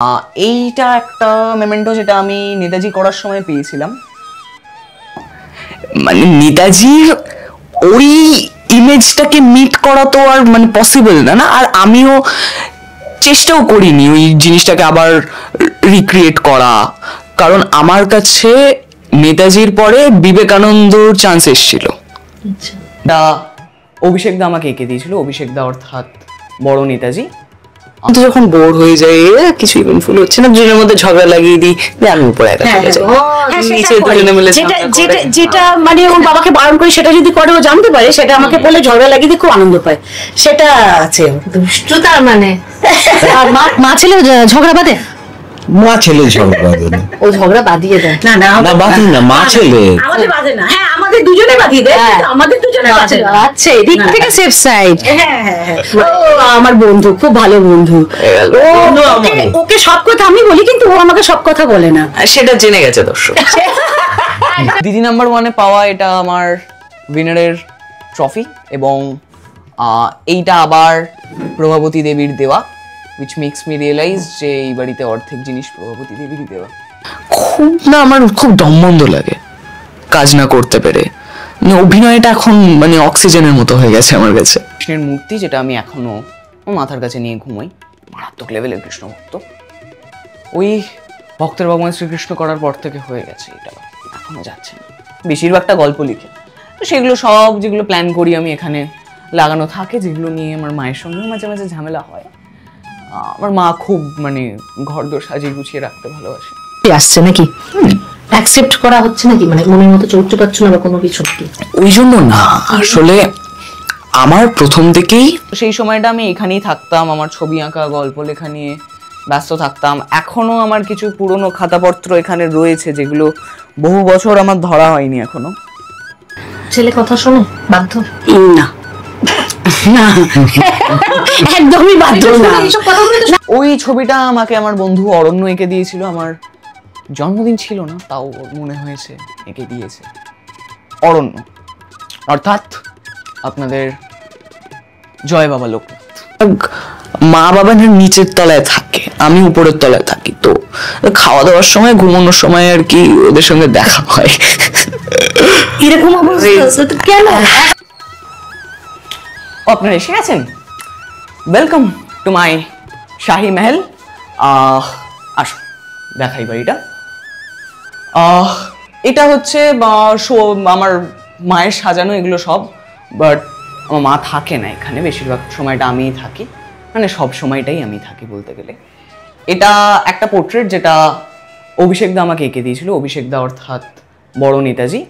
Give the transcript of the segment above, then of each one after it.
এইটা একটা মেমেন্টো যেটা আমি নেতাজি করার সময় পেয়েছিলাম। মানে নেতাজির ওই ইমেজটাকে মিট করা তো আর মানে পসিবল না। আর আমিও চেষ্টাও করিনি ওই জিনিসটাকে আবার রিক্রিয়েট করা, কারণ আমার কাছে নেতাজির পরে বিবেকানন্দর চান্স এসেছিল। অভিষেক দা আমাকে এঁকে দিয়েছিল, অভিষেক দা অর্থাৎ বড় নেতাজি। যখন বোর হয়ে যায় কিছু ইভেন্ট ফুল হচ্ছে না, দুজনের মধ্যে ঝগড়া লাগিয়ে দিই, আমি উপরে একা চলে যাই, নিচে দুজনে মিলে যেটা মানে ওর বাবাকে বারণ করে সেটা যদি করে ও জানতে পারে, সেটা আমাকে বলে ঝগড়া লাগিয়ে দিয়ে খুব আনন্দ পায়, সেটা আছে। দুষ্টু তার মানে মা ছেলে ঝগড়া বাঁধে, মা ছেলে ঝগড়া বাঁধে না, ও ঝগড়া বাঁধিয়ে দেয়। না না না বাঁধে না, মা ছেলে আমাদের বাঁধে না। হ্যাঁ আমাদের দুজনে বাঁধিয়ে দেয়, আমাদের দুজনে বাঁধে। আচ্ছা এদিক থেকে সেফ সাইড। হ্যাঁ হ্যাঁ হ্যাঁ, ও আমার বন্ধু, খুব ভালো বন্ধু। ওকে সব কথা আমি বলি, কিন্তু ও আমাকে সব কথা বলে না, সেটা জেনে গেছে দর্শক। দিদি নাম্বার 1-এ পাওয়া এটা আমার উইনারের ট্রফি, এবং এইটা আবার প্রভাবতী দেবীর দেওয়া, which makes me realize যে এই বাড়িতে অর্ধেক জিনিস প্রভাবতী দেবীরই দেওয়া। খুব না, আমার খুব দমবন্ধ লাগে কাজ না করতে পেরে। মানে অভিনয়টা এখন মানে অক্সিজেনের মতো হয়ে গেছে আমার কাছে। কৃষ্ণের মূর্তি যেটা আমি এখনো মাথার কাছে নিয়ে ঘুমাই, মারাত্মক লেভেলের কৃষ্ণ ভক্ত। ওই ভক্তের ভগবান শ্রীকৃষ্ণ করার পর থেকে হয়ে গেছে, এটা এখনো যাচ্ছে না। বেশিরভাগটা গল্প লিখে, তো সেগুলো সব যেগুলো প্ল্যান করি আমি এখানে লাগানো থাকে, যেগুলো নিয়ে আমার মায়ের সঙ্গে মাঝে মাঝে ঝামেলা হয়। আমার মা খুব মানে ঘরদোর সাজিয়ে গুছিয়ে রাখতে ভালোবাসে। আসছে নাকি অ্যাকসেপ্ট করা হচ্ছে নাকি, মানে মনের মতো চলতে পারছো না বা কোনো কিছু? ওই জন্য না, আসলে আমার প্রথম থেকেই সেই সময়টা আমি এখানেই থাকতাম, আমার ছবি আঁকা গল্প লেখা নিয়ে ব্যস্ত থাকতাম। এখনো আমার কিছু পুরনো খাতাপত্র এখানে রয়েছে, যেগুলো বহু বছর আমার ধরা হয়নি এখনো। ছেলে কথা শোনে বাধ্য না, একদমই বাধ্য না। ওই ছবিটা আমাকে আমার বন্ধু অরণ্য এঁকে দিয়েছিল, আমার জন্মদিন ছিল না, তাও মনে হয়েছে এঁকে দিয়েছে অরণ্য, অর্থাৎ আপনাদের জয় বাবা লোকনাথ। মা বাবা নিচের তলায় থাকে, আমি উপরের তলায় থাকি, তো খাওয়া দাওয়ার সময় ঘুমানোর সময় আর কি ওদের সঙ্গে দেখা হয়। এরকম অবস্থা কেন? আপনারা এসে গেছেন, ওয়েলকাম টু মাই শাহী মহল। আসো দেখাই বাড়িটা। এটা হচ্ছে আমার মায়ের সাজানো এগুলো সব, বাট আমার মা থাকে না এখানে, বেশিরভাগ সময়টা আমিই থাকি, মানে সব সময়টাই আমি থাকি বলতে গেলে। এটা একটা পোর্ট্রেট যেটা অভিষেক দা আমাকে এঁকে দিয়েছিল, অভিষেক দা অর্থাৎ বড় নেতাজি।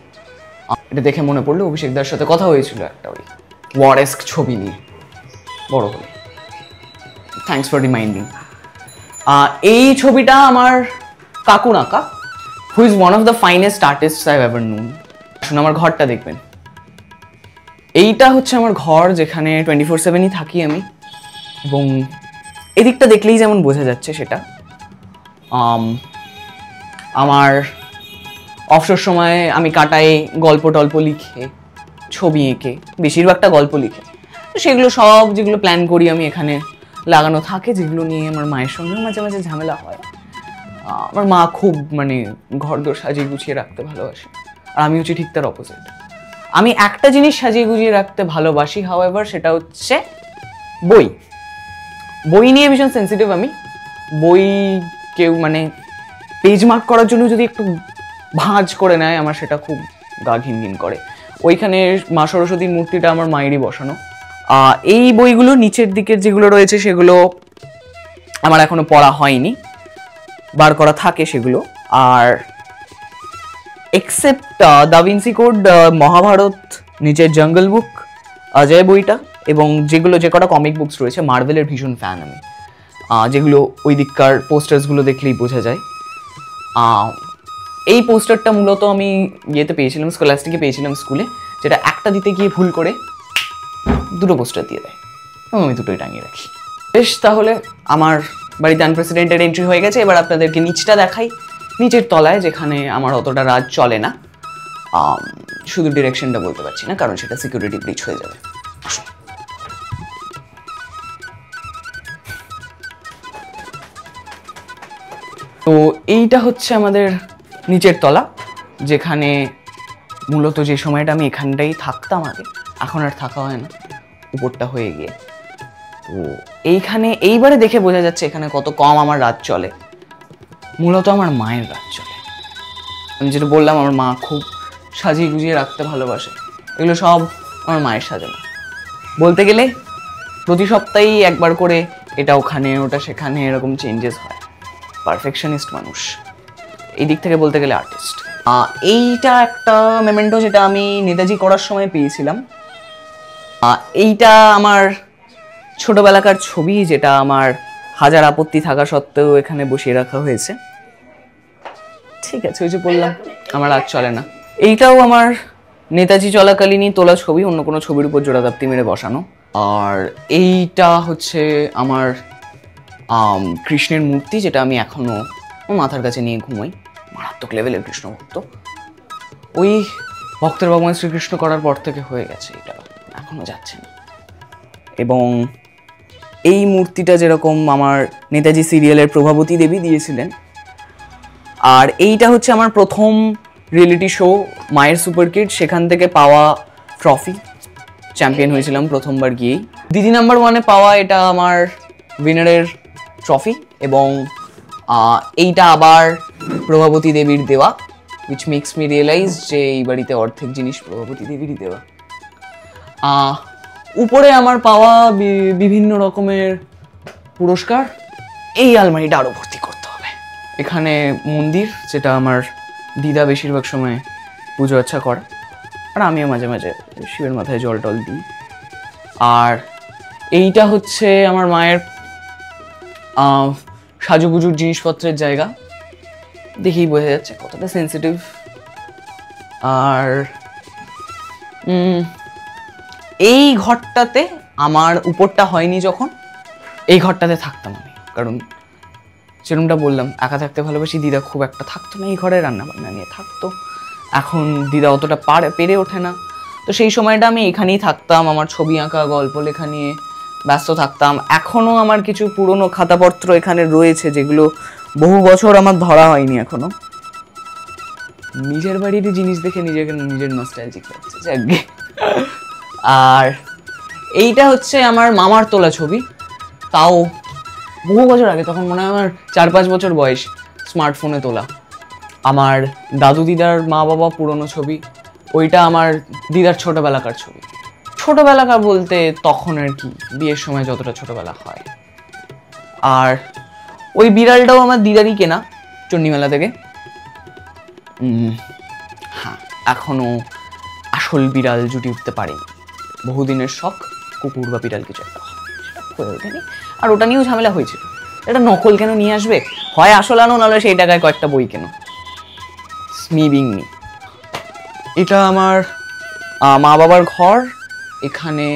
এটা দেখে মনে পড়লো অভিষেক দার সাথে কথা হয়েছিল একটা ওই ওয়ারেস্ক ছবি নিয়ে বড় হলে। Thanks for reminding. এই ছবিটা আমার কাকুর আঁকা, who is one of the finest artist I ever known. শুনে আমার ঘরটা দেখবেন, এইটা হচ্ছে আমার ঘর, যেখানে 24/7ই থাকি আমি, এবং এদিকটা দেখলেই যেমন বোঝা যাচ্ছে সেটা। আমার অবসর সময়ে আমি কাটাই গল্প টল্প লিখে, ছবি এঁকে, বেশিরভাগটা গল্প লিখে, সেগুলো সব যেগুলো প্ল্যান করি আমি এখানে লাগানো থাকে, যেগুলো নিয়ে আমার মায়ের সঙ্গে মাঝে মাঝে ঝামেলা হয়। আমার মা খুব মানে ঘরদোর সাজিয়ে গুছিয়ে রাখতে ভালোবাসে, আর আমি হচ্ছে ঠিক তার অপোজিট। আমি একটা জিনিস সাজিয়ে গুছিয়ে রাখতে ভালোবাসি, হাউএভার সেটা হচ্ছে বই। বই নিয়ে ভীষণ সেন্সিটিভ আমি। বই কেউ মানে পেজ মার্ক করার জন্য যদি একটু ভাঁজ করে নেয়, আমার সেটা খুব গা ঘিনঘিন করে। ওইখানে মা সরস্বতীর মূর্তিটা আমার মায়েরই বসানো। এই বইগুলো নিচের দিকের যেগুলো রয়েছে সেগুলো আমার এখনো পড়া হয়নি, বার করা থাকে সেগুলো। আর except Da Vinci Code, Mahabharata, নিচের জঙ্গল বুক, অজয় বইটা, এবং যেগুলো যে কটা কমিক বুকস রয়েছে, মার্ভেলের ভীষণ ফ্যান আমি, যেগুলো ওই দিককার পোস্টার্সগুলো দেখলেই বোঝা যায়। এই পোস্টারটা মূলত আমি ইয়েতে পেয়েছিলাম, স্কলাস্টিকে পেয়েছিলাম স্কুলে, যেটা একটা দিতে গিয়ে ভুল করে দুটো পোস্টার দিয়ে দেয়, এবং আমি দুটোই টাঙিয়ে রাখি। বেশ, তাহলে আমার বাড়িতে আনপ্রেসিডেন্টেড এন্ট্রি হয়ে গেছে। এবার আপনাদেরকে নিচটা দেখাই, নিচের তলায়, যেখানে আমার অতটা রাজ চলে না। শুধু ডিরেকশনটা বলতে পারছি না, কারণ সেটা সিকিউরিটি ব্রিচ হয়ে যাবে। তো এইটা হচ্ছে আমাদের নিচের তলা, যেখানে মূলত যে সময়টা আমি এখানটাই থাকতাম আগে, এখন আর থাকা হয় না উপরটা হয়ে গিয়ে। তো এইখানে এইবারে দেখে বোঝা যাচ্ছে এখানে কত কম আমার রাত চলে। মূলত আমার মায়ের রাত চলে। আমি যেটা বললাম, আমার মা খুব সাজিয়ে গুজিয়ে রাখতে ভালোবাসে, এগুলো সব আমার মায়ের সাজানো। বলতে গেলে প্রতি সপ্তাহেই একবার করে এটা ওখানে ওটা সেখানে এরকম চেঞ্জেস হয়। পারফেকশনিস্ট মানুষ, এই দিক থেকে বলতে গেলে আর্টিস্ট। এইটা একটা মেমেন্টো যেটা আমি নেতাজি করার সময় পেয়েছিলাম। এইটা আমার ছোটবেলাকার ছবি, যেটা আমার হাজার আপত্তি থাকা সত্ত্বেও এখানে বসিয়ে রাখা হয়েছে। ঠিক আছে, ওই যে বললাম আমার রাত চলে না। এইটাও আমার নেতাজি চলাকালীনই তোলা ছবি, অন্য কোনো ছবির উপর জোড়াতাপ্তি মেরে বসানো। আর এইটা হচ্ছে আমার কৃষ্ণের মূর্তি, যেটা আমি এখনো মাথার কাছে নিয়ে ঘুমাই। মারাত্মক লেভেলের কৃষ্ণ ভক্ত। ওই ভক্তের ভগবান শ্রীকৃষ্ণ করার পর থেকে হয়ে গেছে, এটা এখনো যাচ্ছে না। এবং এই মূর্তিটা যেরকম আমার নেতাজি সিরিয়ালের প্রভাবতী দেবী দিয়েছিলেন। আর এইটা হচ্ছে আমার প্রথম রিয়েলিটি শো মায়ের সুপার কিড, সেখান থেকে পাওয়া ট্রফি। চ্যাম্পিয়ন হয়েছিলাম প্রথমবার গিয়েই। দিদি নাম্বার 1-এ পাওয়া এটা আমার উইনারের ট্রফি। এবং এইটা আবার প্রভাবতী দেবীর দেওয়া, উইচ মেক্স মি রিয়েলাইজ যে এই বাড়িতে অর্ধেক জিনিস প্রভাবতী দেবীরই দেওয়া। উপরে আমার পাওয়া বিভিন্ন রকমের পুরস্কার। এই আলমারিটা আরও ভর্তি করতে হবে। এখানে মন্দির, যেটা আমার দিদা বেশিরভাগ সময় পুজো আচ্ছা করে, আর আমিও মাঝে মাঝে শিবের মাথায় জল টল দিই। আর এইটা হচ্ছে আমার মায়ের সাজুগুজুর জিনিসপত্রের জায়গা, দেখেই বোঝা যাচ্ছে কতটা সেন্সিটিভ। আর এই ঘরটাতে আমার উপরটা হয়নি যখন, এই ঘরটাতে থাকতাম আমি, কারণ যেরকমটা বললাম একা থাকতে ভালোবাসি। দিদা খুব একটা থাকতো না এই ঘরে, রান্নাবান্না নিয়ে থাকতো। এখন দিদা অতটা পেরে ওঠে না, তো সেই সময়টা আমি এখানেই থাকতাম, আমার ছবি আঁকা গল্প লেখা নিয়ে ব্যস্ত থাকতাম। এখনও আমার কিছু পুরনো খাতাপত্র এখানে রয়েছে, যেগুলো বহু বছর আমার ধরা হয়নি এখনো। নিজের বাড়ির জিনিস দেখে নিজের নস্টালজিক লাগছে, যাকগে। আর এইটা হচ্ছে আমার মামার তোলা ছবি, তাও বহু বছর আগে, তখন মনে হয় আমার 4-5 বছর বয়স, স্মার্টফোনে তোলা। আমার দাদু দিদার মা বাবা পুরনো ছবি, ওইটা আমার দিদার ছোটবেলাকার ছবি। ছোটবেলাকার বলতে তখন আর কি, বিয়ের সময় যতটা ছোটবেলা হয়। আর ওই বিড়ালটাও আমার দিদারই কেনা, চণ্ডীমেলা থেকে। হ্যাঁ, এখনো আসল বিড়াল জুটি উঠতে পারেনি। বহুদিনের শখ কুকুর বা বিড়াল কিছু একটা হয়ে ওঠেনি। আর ওটা নিয়েও ঝামেলা হয়েছিল, এটা নকল কেন নিয়ে আসবে, হয় আসল আনো, নাহলে সেই টাকায় কয়েকটা বই কেন। এটা আমার মা বাবার ঘর। এখানে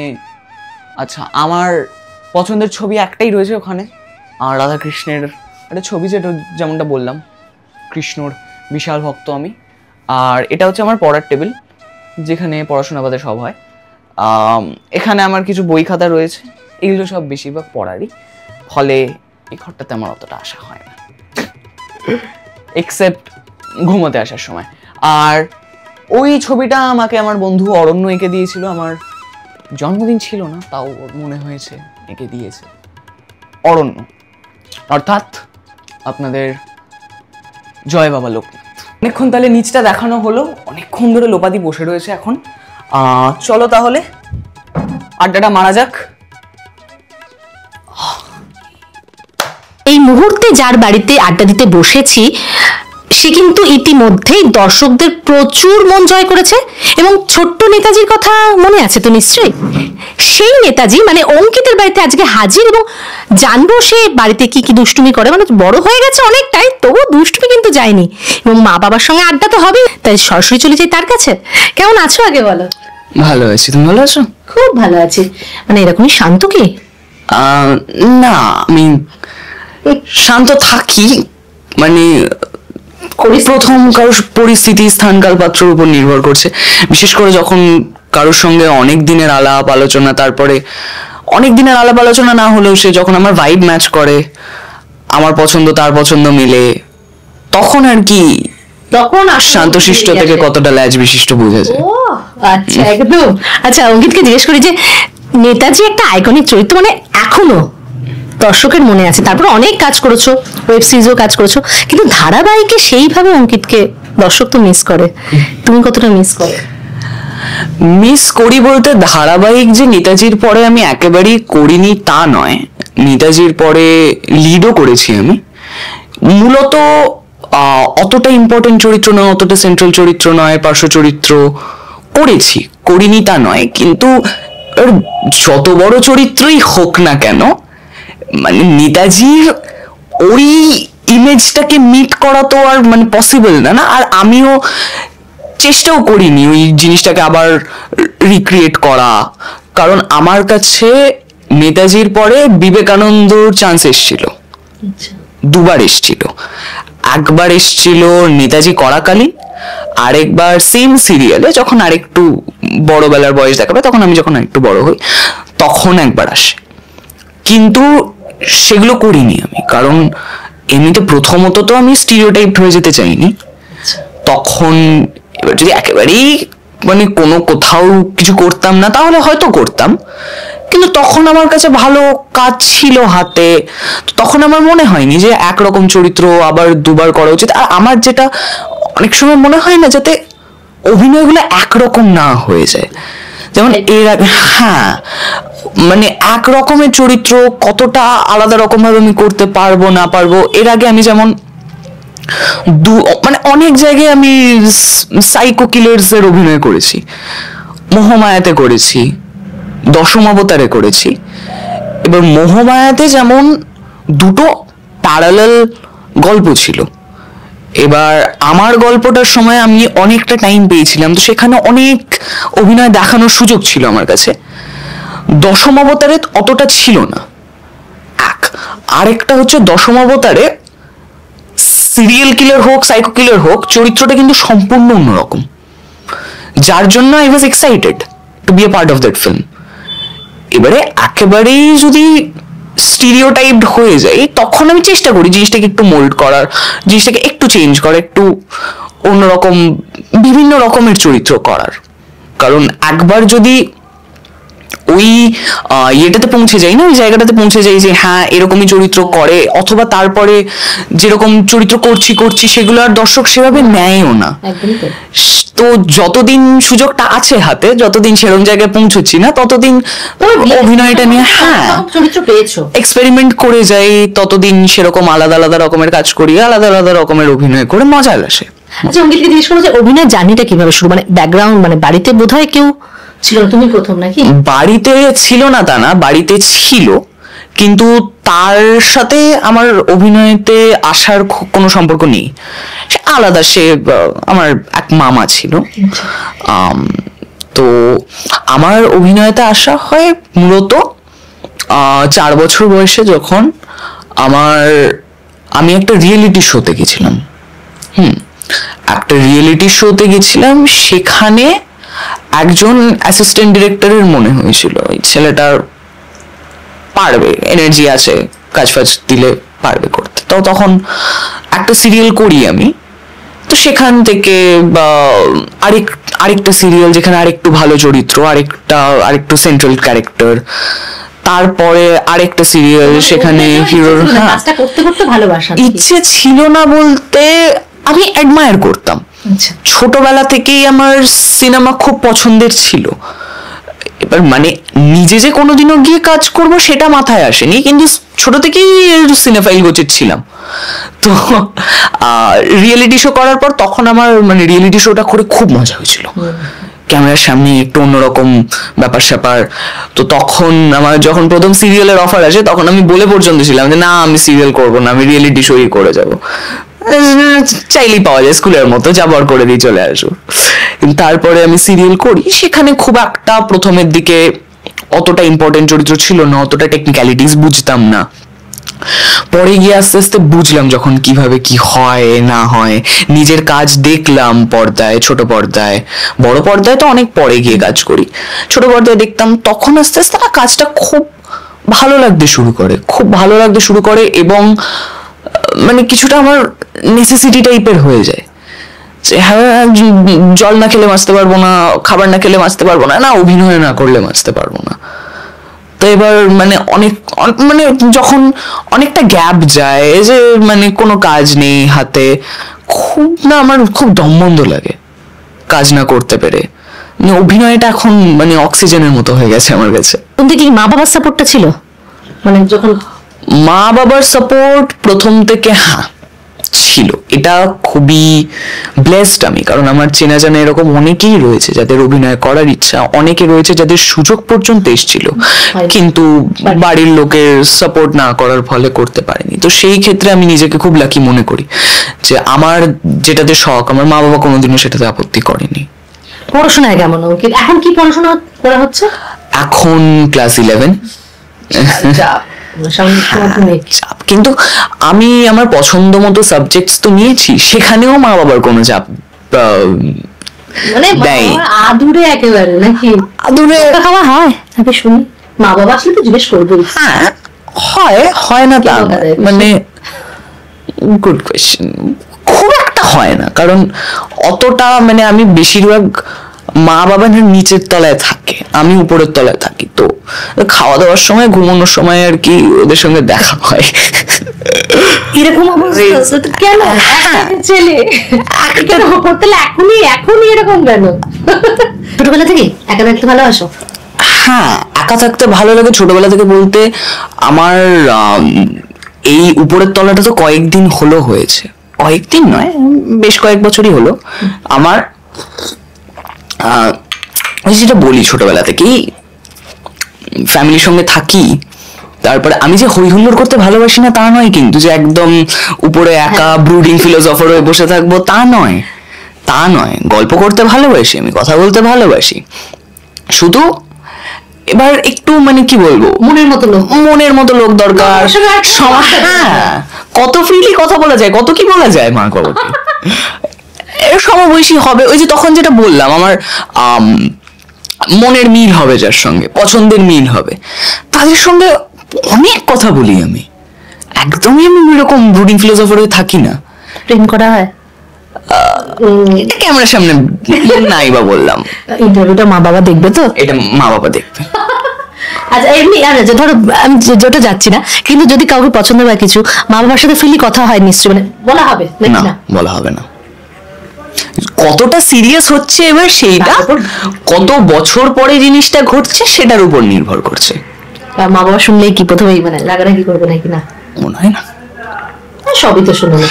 আচ্ছা, আমার পছন্দের ছবি একটাই রয়েছে ওখানে, আর রাধাকৃষ্ণের একটা ছবি, যেটা যেমনটা বললাম কৃষ্ণর বিশাল ভক্ত আমি। আর এটা হচ্ছে আমার পড়ার টেবিল, যেখানে পড়াশোনা বাদে সব হয়। এখানে আমার কিছু বই খাতা রয়েছে, এগুলো সব বেশিরভাগ পড়ারই, ফলে এই ঘরটাতে আমার অতটা আশা হয় না, এক্সেপ্ট ঘুমোতে আসার সময়। আর ওই ছবিটা আমাকে আমার বন্ধু অরণ্য এঁকে দিয়েছিল, আমার জন্মদিন ছিল না, তাও ওর মনে হয়েছে এঁকে দিয়েছে অরণ্য, অর্থাৎ আপনাদের জয় বাবা লোকনাথ। অনেকক্ষণ তাহলে নিচটা দেখানো হলো, অনেকক্ষণ ধরে লোপাদি বসে রয়েছে এখন। চলো তাহলে আড্ডাটা মারা যাক। এই মুহূর্তে যার বাড়িতে আড্ডা দিতে বসেছি, সে কিন্তু ইতিমধ্যেই দর্শকদের প্রচুর মন জয় করেছে। এবং ছোট্ট নেতাজির কথা মনে আছে তো নিশ্চয়ই? সেই নেতাজি মানে অঙ্কিতের বাড়িতে আজকে হাজির, এবং জানবো সে বাড়িতে কি কি দুষ্টুমি করে। মানে বড় হয়ে গেছে অনেকটাই, তবু দুষ্টুমি কিন্তু যায়নি। এবং মা বাবার সঙ্গে আড্ডা তো হবেই, তাই সরাসরি চলে যাই তার কাছে। কেমন আছো আগে বলো? ভালো আছি, তুমি ভালো আছো? খুব ভালো আছি। মানে এরকমই শান্ত কি? না, আমি শান্ত থাকি, মানে প্রথম কারোর পরিস্থিতি, স্থানকাল, পাত্রের উপর নির্ভর করছে। বিশেষ করে যখন কারোর সঙ্গে অনেক দিনের আলাপ আলোচনা, তারপরে অনেক দিনের আলাপ আলোচনা না হলেও সে যখন আমার ভাইব ম্যাচ করে, আমার পছন্দ তার পছন্দ মিলে, তখন আর কি তখন শান্তশিষ্ট থেকে কতটা ল্যাজ বিশিষ্ট বোঝা যায়। ও আচ্ছা, একদম। আচ্ছা, অঙ্কিতকে জিজ্ঞেস করি যে নেতাজি একটা আইকনিক চরিত্র, মানে এখনো দর্শকের মনে আছে, তারপর অনেক কাজ করেছো, ওয়েব সিরিজও কাজ করেছো, কিন্তু ধারাবাহিকে সেইভাবে অঙ্কিতকে দর্শক তো মিস করে, তুমি কতটা মিস করো? মিস করি বলতে, ধারাবাহিক যে নেতাজির পরে আমি একেবারেই করিনি তা নয়, নেতাজির পরে লিডও করেছি আমি। মূলত অতটা ইম্পর্টেন্ট চরিত্র নয়, অতটা সেন্ট্রাল চরিত্র নয়, পার্শ্ব চরিত্র করেছি, করিনি তা নয়, কিন্তু যত বড় চরিত্রই হোক না কেন, মানে নেতাজির ওই ইমেজটাকে মিট করা তো আর মানে পসিবল না। আর আমিও চেষ্টাও করিনি ওই জিনিসটাকে আবার রিক্রিয়েট করা, কারণ আমার কাছে নেতাজির পরে বিবেকানন্দর চান্স এসেছিল, দুবার এসেছিল। একবার এসেছিল নেতাজি করাকালীন, আরেকবার সেম সিরিয়ালে যখন আরেকটু বড়বেলার বয়স দেখাবে, তখন আমি যখন একটু বড় হই তখন একবার আসে, কিন্তু সেগুলো করিনি আমি, কারণ এমনিতে প্রথমত তো আমি স্টিরিওটাইপড হয়ে যেতে চাইনি। তখন এবার যদি একেবারেই মানে কোনো কোথাও কিছু করতাম না তাহলে হয়তো করতাম, কিন্তু তখন আমার কাছে ভালো কাজ ছিল হাতে, তখন আমার মনে হয়নি যে একরকম চরিত্র আবার দুবার করা উচিত। আর আমার যেটা অনেক সময় মনে হয় না, যাতে অভিনয়গুলো একরকম না হয়ে যায়, যেমন এর আগে হ্যাঁ মানে এক রকমের চরিত্র কতটা আলাদা রকম ভাবে আমি করতে পারবো না পারবো। এর আগে আমি যেমন মানে অনেক জায়গায় আমি সাইকো কিলার্স এর অভিনয় করেছি, মোহমায়াতে করেছি, দশম অবতারে করেছি। এবার মোহমায়াতে যেমন দুটো প্যারালাল গল্প ছিল, এবার আমার গল্পটার সময় আমি অনেকটা টাইম পেয়েছিলাম, তো সেখানে অনেক অভিনয় দেখানোর সুযোগ ছিল আমার কাছে। দশম অবতারে অতটা ছিল না। আরেকটা হচ্ছে দশম অবতারে সিরিয়াল কিলার হোক সাইকো কিলার হোক, চরিত্রটা কিন্তু সম্পূর্ণ অন্যরকম, যার জন্য I was excited to be a part of that film. এবারে একেবারেই যদি স্টিরিওটাইপড হয়ে যায়, তখন আমি চেষ্টা করি জিনিসটাকে একটু মোল্ড করার, জিনিসটাকে একটু চেঞ্জ করার, একটু অন্যরকম বিভিন্ন রকমের চরিত্র করার। কারণ একবার যদি ওই ইয়েটাতে পৌঁছে যাই না, ওই জায়গাটাতে পৌঁছে যাই যে হ্যাঁ এরকমই চরিত্র করে, অথবা তারপরে যেরকম চরিত্র করছি সেগুলো আর দর্শক সেভাবে নেয়ও না। তো যতদিন সুযোগটা আছে হাতে, যতদিন সেরকম জায়গায় পৌঁছচ্ছি না, ততদিন অভিনয়টা নিয়ে হ্যাঁ চরিত্র পেয়েছো, এক্সপেরিমেন্ট করে যাই, ততদিন সেরকম আলাদা আলাদা রকমের কাজ করি, আলাদা আলাদা রকমের অভিনয় করে মজা আসে। আচ্ছা, অঙ্কিতকে জিজ্ঞেস করো যে অভিনয় জার্নিটা কিভাবে শুরু, মানে ব্যাকগ্রাউন্ড, মানে বাড়িতে বোধহয় কেউ ছিল, তুমি প্রথম নাকি? বাড়িতে ছিল না তা না, বাড়িতে ছিল, কিন্তু তার সাথে আমার অভিনয়তে আসার কোনো সম্পর্ক নেই, সে আলাদা। সে আমার এক মামা ছিল। তো আমার অভিনয়তে আসা হয় মূলত 4 বছর বয়সে, যখন আমি একটা রিয়েলিটি শোতে গেছিলাম। একটা রিয়েলিটি শোতে গেছিলাম, সেখানে একজন অ্যাসিস্ট্যান্ট ডিরেক্টরের মনে হয়েছিল ওই ছেলেটার পারবে, এনার্জি আছে, কাজ ফাজ দিলে পারবে করতে। তো তখন একটা সিরিয়াল করি আমি, তো সেখান থেকে আরেকটা সিরিয়াল যেখানে আরেকটু ভালো চরিত্র, আরেকটু সেন্ট্রাল ক্যারেক্টার, তারপরে আরেকটা সিরিয়াল সেখানে হিরোর ইচ্ছে ছিল না বলতে আমি অ্যাডমায়ার করতাম। ছোটবেলা থেকেই আমার সিনেমা খুব পছন্দের ছিল। এবার মানে নিজে যে কোনোদিনও গিয়ে কাজ করব সেটা মাথায় আসেনি, কিন্তু ছোট থেকেই সিনেফাইল গোছের ছিলাম। তো রিয়েলিটি শো করার পর তখন আমার মানে রিয়েলিটি শোটা করে খুব মজা হয়েছিল, ক্যামেরার সামনে একটু অন্যরকম ব্যাপার স্যাপার। তো তখন আমার যখন প্রথম সিরিয়ালের অফার আসে, তখন আমি বলে পর্যন্ত ছিলাম যে না, আমি সিরিয়াল করবো না, আমি রিয়েলিটি শোই করে যাবো। চাইলেই পাওয়া যায় স্কুলের মতো, যাবার করে দিয়ে চলে আসবো। কিন্তু তারপরে আমি সিরিয়াল করি, সেখানে খুব একটা প্রথমের দিকে অতটা ইম্পর্টেন্ট চরিত্র ছিল না, অতটা টেকনিক্যালিটিস বুঝতাম না। পরে গিয়ে আস্তে আস্তে বুঝলাম যখন কিভাবে কি হয় না হয়, নিজের কাজ দেখলাম পর্দায়, ছোট পর্দায়, বড় পর্দায় তো অনেক পরে গিয়ে কাজ করি, ছোট পর্দায় দেখতাম, তখন আস্তে আস্তে না কাজটা খুব ভালো লাগতে শুরু করে, এবং মানে কিছুটা আমার নেসেসিটি টাইপের হয়ে যায় যে হ্যাঁ জল না খেলে বাঁচতে পারবো না, খাবার না খেলে বাঁচতে পারবো না, না অভিনয় না করলে বাঁচতে পারবো না। তো এবার মানে মানে যখন অনেকটা গ্যাপ যায় যে মানে কোনো কাজ নেই হাতে, খুব না আমার খুব দমবন্ধ লাগে কাজ না করতে পেরে। অভিনয়টা এখন মানে অক্সিজেনের মতো হয়ে গেছে আমার কাছে। তুমি কি মা বাবার সাপোর্টটা ছিল মানে যখন? মা বাবার সাপোর্ট প্রথম থেকে হ্যাঁ ছিল, এটা খুবই ব্লেসড আমি, কারণ আমার চেনা জানা এরকম অনেকেই রয়েছে যাদের অভিনয় করার ইচ্ছা, অনেকে রয়েছে যাদের সুযোগ পর্যন্ত এসেছিল কিন্তু বাড়ির লোকের সাপোর্ট না করার ফলে করতে পারেনি। তো সেই ক্ষেত্রে আমি নিজেকে খুব লাকি মনে করি যে আমার যেটাতে শখ, আমার মা বাবা কোনোদিনও সেটাতে আপত্তি করেনি। পড়াশোনায় কেমন? এখন কি পড়াশোনা করা হচ্ছে? এখন ক্লাস 11। চাপ, কিন্তু আমি আমার পছন্দ মতো সাবজেক্টস তো নিয়েছি, সেখানেও মা বাবার কোনো চাপ মানে আদুরে একেবারে নাকি? আদুরে খাওয়া হয় আমি শুনি, মা বাবা আসলে তো জিজ্ঞেস করবো। হ্যাঁ হয় না তা মানে গুড কোয়েশ্চেন, খুব একটা হয় না, কারণ অতটা মানে আমি বেশিরভাগ মা বাবা নিচের তলায় থাকে, আমি উপরের তলায় থাকি, তো খাওয়া দাওয়ার সময় ঘুমানোর সময় আর কি ওদের সঙ্গে দেখা হয়। এরকম অবস্থা কেন? ছেলে এখনই এরকম কেন? ছোটবেলা থেকে একা থাকতে ভালোবাসো? হ্যাঁ একা থাকতে ভালো লাগে ছোটবেলা থেকে বলতে আমার এই উপরের তলাটা তো কয়েকদিন হলো হয়েছে, কয়েকদিন নয় বেশ কয়েক বছরই হলো। আমার যেটা বলি ছোটবেলা থেকেই ফ্যামিলির সঙ্গে থাকি, তারপরে আমি যে হই হুল্লোড় করতে ভালোবাসি না তা নয়, কিন্তু যে একদম উপরে একা ব্রুডিং ফিলোসফার হয়ে বসে থাকবো তা নয়, গল্প করতে ভালোবাসি, আমি কথা বলতে ভালোবাসি, শুধু এবার একটু মানে কি বলবো মনের মতো লোক দরকার। হ্যাঁ কত ফ্রিলি কথা বলা যায়, কত কি বলা যায় মা বাবাকে, সমবয়সী হবে, ওই যে তখন যেটা বললাম আমার মনের মিল হবে, যার সঙ্গে পছন্দের মিল হবে তাদের সঙ্গে অনেক কথা বলি আমি, একদমই আমি এরকম ব্রুডিং ফিলোসফার হয়ে থাকি না। প্রেম করা হয় এটা ক্যামেরার সামনে নাই বা বললাম, ইন্টারভিউটা মা বাবা দেখবে তো? এটা মা বাবা দেখবে। আচ্ছা এমনি ধরো আমি যেটা যাচ্ছি না, কিন্তু যদি কাউকে পছন্দ হয় কিছু, মা বাবার সাথে ফ্রিলি কথা হয় নিশ্চয়, মানে বলা হবে না? বলা হবে না। কতটা সিরিয়াস হচ্ছে এবার সেইটা, কত বছর পরে জিনিসটা ঘটছে সেটার উপর নির্ভর করছে। মা বাবা শুনলেই কি প্রথমেই মানে রাগারাগি করবে নাকি? না মনে হয় না, সবই তো শুনলো।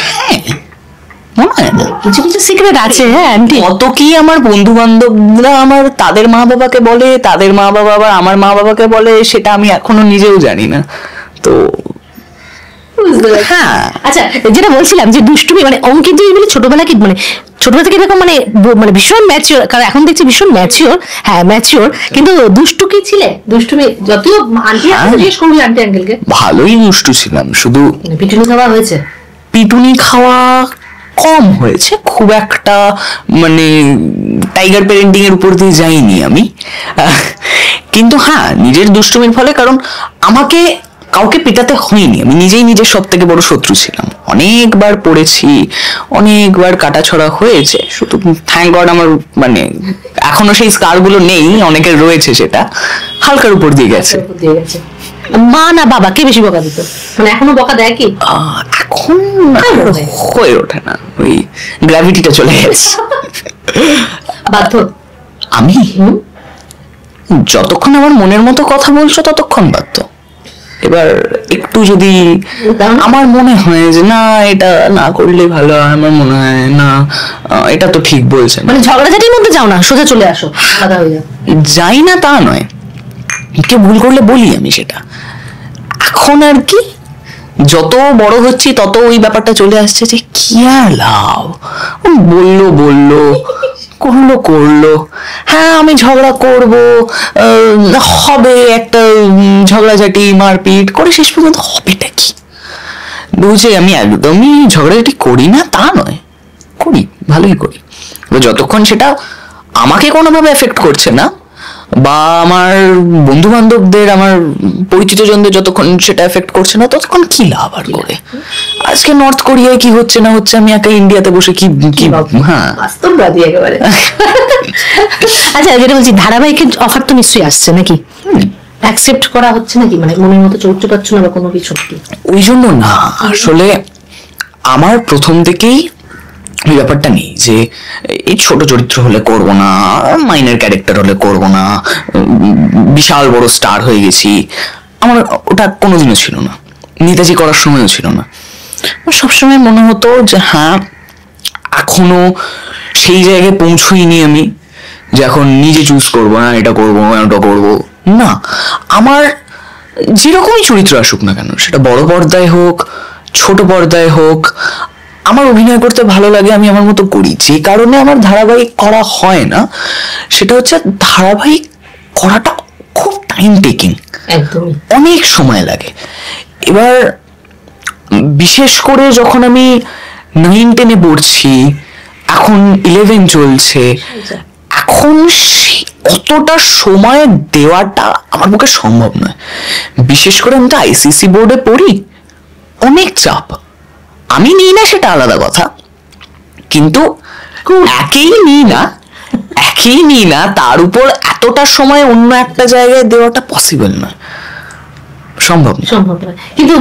কিছু কিছু সিক্রেট আছে। হ্যাঁ আন্টি, কত কি আমার বন্ধু বান্ধবরা আমার তাদের মা বাবাকে বলে, তাদের মা বাবা আবার আমার মা বাবাকে বলে, সেটা আমি এখনো নিজেও জানি না। তো হ্যাঁ আচ্ছা যেটা বলছিলাম যে দুষ্টুমি মানে অঙ্কিত বলে ছোটবেলা কি মানে ছোটবেলা থেকে এরকম মানে মানে ভীষণ ম্যাচিওর, কারণ এখন দেখছি ভীষণ ম্যাচিওর। হ্যাঁ ম্যাচিওর, কিন্তু দুষ্টু কি ছিলে? দুষ্টুমি যদিও আন্টি জিজ্ঞেস করবি আন্টি আঙ্কেলকে, ভালোই দুষ্টু ছিলাম, শুধু পিটুনি খাওয়া হয়েছে? পিটুনি খাওয়া কম হয়েছে, খুব একটা মানে টাইগার প্যারেন্টিং এর উপর দিয়ে যাইনি আমি, কিন্তু হ্যাঁ নিজের দুষ্টুমির ফলে, কারণ আমাকে কাউকে পেটাতে হয়নি, আমি নিজেই নিজের সব থেকে বড় শত্রু ছিলাম, অনেকবার পড়েছি, অনেকবার কাটাছড়া হয়েছে, শুধু থ্যাঙ্ক গড আমার মানে এখনো সেই স্কার গুলো নেই, অনেকের রয়েছে, সেটা হালকার উপর দিয়ে গেছে। মা না বাবা কে বেশি বকা দিত? মানে এখনো বকা দেয় কি? এখন হয়ে ওঠে না, ওই গ্র্যাভিটিটা চলে গেছে। বাধ্য আমি যতক্ষণ আমার মনের মতো কথা বলছো ততক্ষণ বাধ্য। এবার একটু যদি আমার মনে হয় যে না এটা না করলে ভালো হয়, আমার মনে হয় না এটা তো ঠিক বলছেন, মানে ঝগড়াঝাটির মধ্যে যাও না, সোজা চলে আসো, আলাদা হয়ে যাও। যাই না তা নয়, কেউ ভুল করলে বলি আমি সেটা। এখন আর কি যত বড় হচ্ছি তত ওই ব্যাপারটা চলে আসছে যে কি আর লাভ, বললো করলো, হ্যাঁ আমি ঝগড়া করব, হবে একটা ঝগড়াঝাটি মারপিট করে, শেষ পর্যন্ত হবেটা কি বুঝে আমি একদমই ঝগড়াঝাটি করি না তা নয়, করি, ভালোই করি, যতক্ষণ সেটা আমাকে কোনোভাবে এফেক্ট করছে না, বা আমার বন্ধু বান্ধবদের, আমার পরিচিত জনদের যতক্ষণ সেটা এফেক্ট করছে না ততক্ষণ কি লাভ আর করে। আজকে নর্থ কোরিয়ায় কি হচ্ছে না হচ্ছে, আমি একা ইন্ডিয়াতে বসে কি কি হ্যাঁ বাস্তববাদী একেবারে। আচ্ছা, যেটা বলছি, ধারাবাহিকের অফার তো নিশ্চয়ই আসছে নাকি? অ্যাকসেপ্ট করা হচ্ছে নাকি, মানে মনের মতো চরিত্র পাচ্ছ না বা কোনো কিছু? ওই জন্য না, আসলে আমার প্রথম থেকেই ওই ব্যাপারটা নেই যে এই ছোট চরিত্র হলে করব না, মাইনার ক্যারেক্টার হলে করব না, বিশাল বড় স্টার হয়ে গেছি, আমার ওটা কোনোদিনও ছিল না। নেতাজি করার সময়ও ছিল না। সবসময় মনে হতো যে হ্যাঁ, এখনো সেই জায়গায় পৌঁছইনি আমি যে এখন নিজে চুজ করবো না এটা করবো ওটা করবো না। আমার যেরকমই চরিত্র আসুক না কেন, সেটা বড় পর্দায় হোক ছোট পর্দায় হোক, আমার অভিনয় করতে ভালো লাগে, আমি আমার মতো করি। যে কারণে আমার ধারাবাহিক করা হয় না সেটা হচ্ছে ধারাবাহিক করাটা খুব টাইম টেকিং, অনেক সময় লাগে। এবার বিশেষ করে যখন আমি 9-10-এ পড়ছি, এখন 11 চলছে, এখন অতটা সময় দেওয়াটা আমার পক্ষে সম্ভব নয়। বিশেষ করে আমি তো আইসিসি বোর্ডে পড়ি, অনেক চাপ। আমি নিই না সেটা আলাদা কথা, কিন্তু একেই নিই না তার উপর এতটা সময় অন্য একটা জায়গায় দেওয়াটা পসিবল না, সম্ভব না। কিন্তু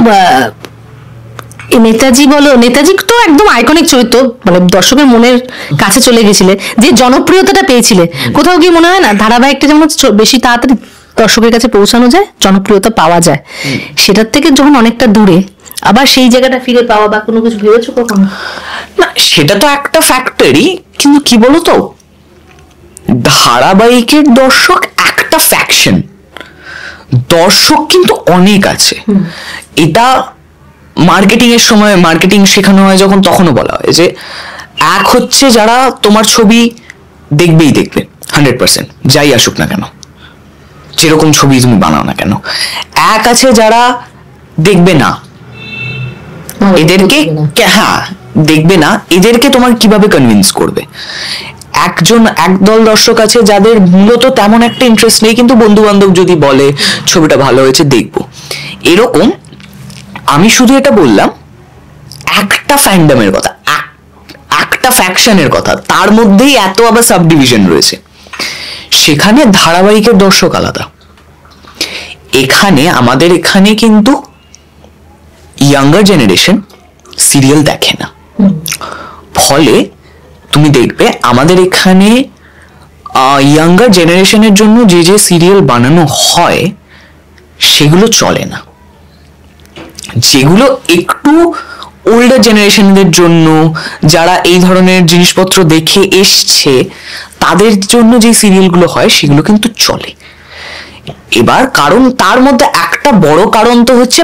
নেতাজি বলো, নেতাজি তো একদম আইকনিক চরিত্র, মানে দর্শকের মনের কাছে চলে গেছিলে, যে জনপ্রিয়তাটা পেয়েছিলে, কোথাও গিয়ে মনে হয় না ধারাবাহিকটা যেমন বেশি তাড়াতাড়ি দর্শকের কাছে পৌঁছানো যায়, জনপ্রিয়তা পাওয়া যায়, সেটার থেকে যখন অনেকটা দূরে আবার সেই জায়গাটা ফিরে পাওয়া বা কোনো কিছু ভেবেছো কখনো? না, সেটা তো একটা ফ্যাক্টরি, কিন্তু কি বলতো, ধারাবাহিকের দর্শক একটা ফ্যাকশন, দর্শক কিন্তু অনেক আছে। এটা মার্কেটিং এর সময় মার্কেটিং শেখানো হয় যখন, তখনও বলা হয় যে এক হচ্ছে যারা তোমার ছবি দেখবে 100%, যাই আসুক না কেন, যেরকম ছবি তুমি বানাও না কেন। এক আছে যারা দেখবে না, এদেরকে হ্যাঁ দেখবে না, এদেরকে তোমার কিভাবে কনভিন্স করবে। একদল দর্শক আছে যাদের মূলত তেমন একটা ইন্টারেস্ট নেই, কিন্তু বন্ধু বান্ধব যদি বলে ছবিটা ভালো হয়েছে দেখবো, এরকম। আমি শুধু এটা বললাম একটা ফ্যান্ডামের কথা, একটা ফ্যাকশনের কথা, তার মধ্যেই এত আবার সাব ডিভিশন রয়েছে। সেখানে ধারাবাহিকের দর্শক আলাদা। আমাদের এখানে কিন্তু ইয়াঙ্গার জেনারেশন সিরিয়াল দেখে না, ফলে তুমি দেখবে আমাদের এখানে ইয়াঙ্গার জেনারেশনের জন্য যে সিরিয়াল বানানো হয় সেগুলো চলে না। যেগুলো একটু ওল্ডার জেনারেশনদের জন্য, যারা এই ধরনের জিনিসপত্র দেখে এসছে, তাদের জন্য যে সিরিয়ালগুলো হয় সেগুলো কিন্তু চলে। এবার কারণ তার মধ্যে একটা বড় কারণ তো হচ্ছে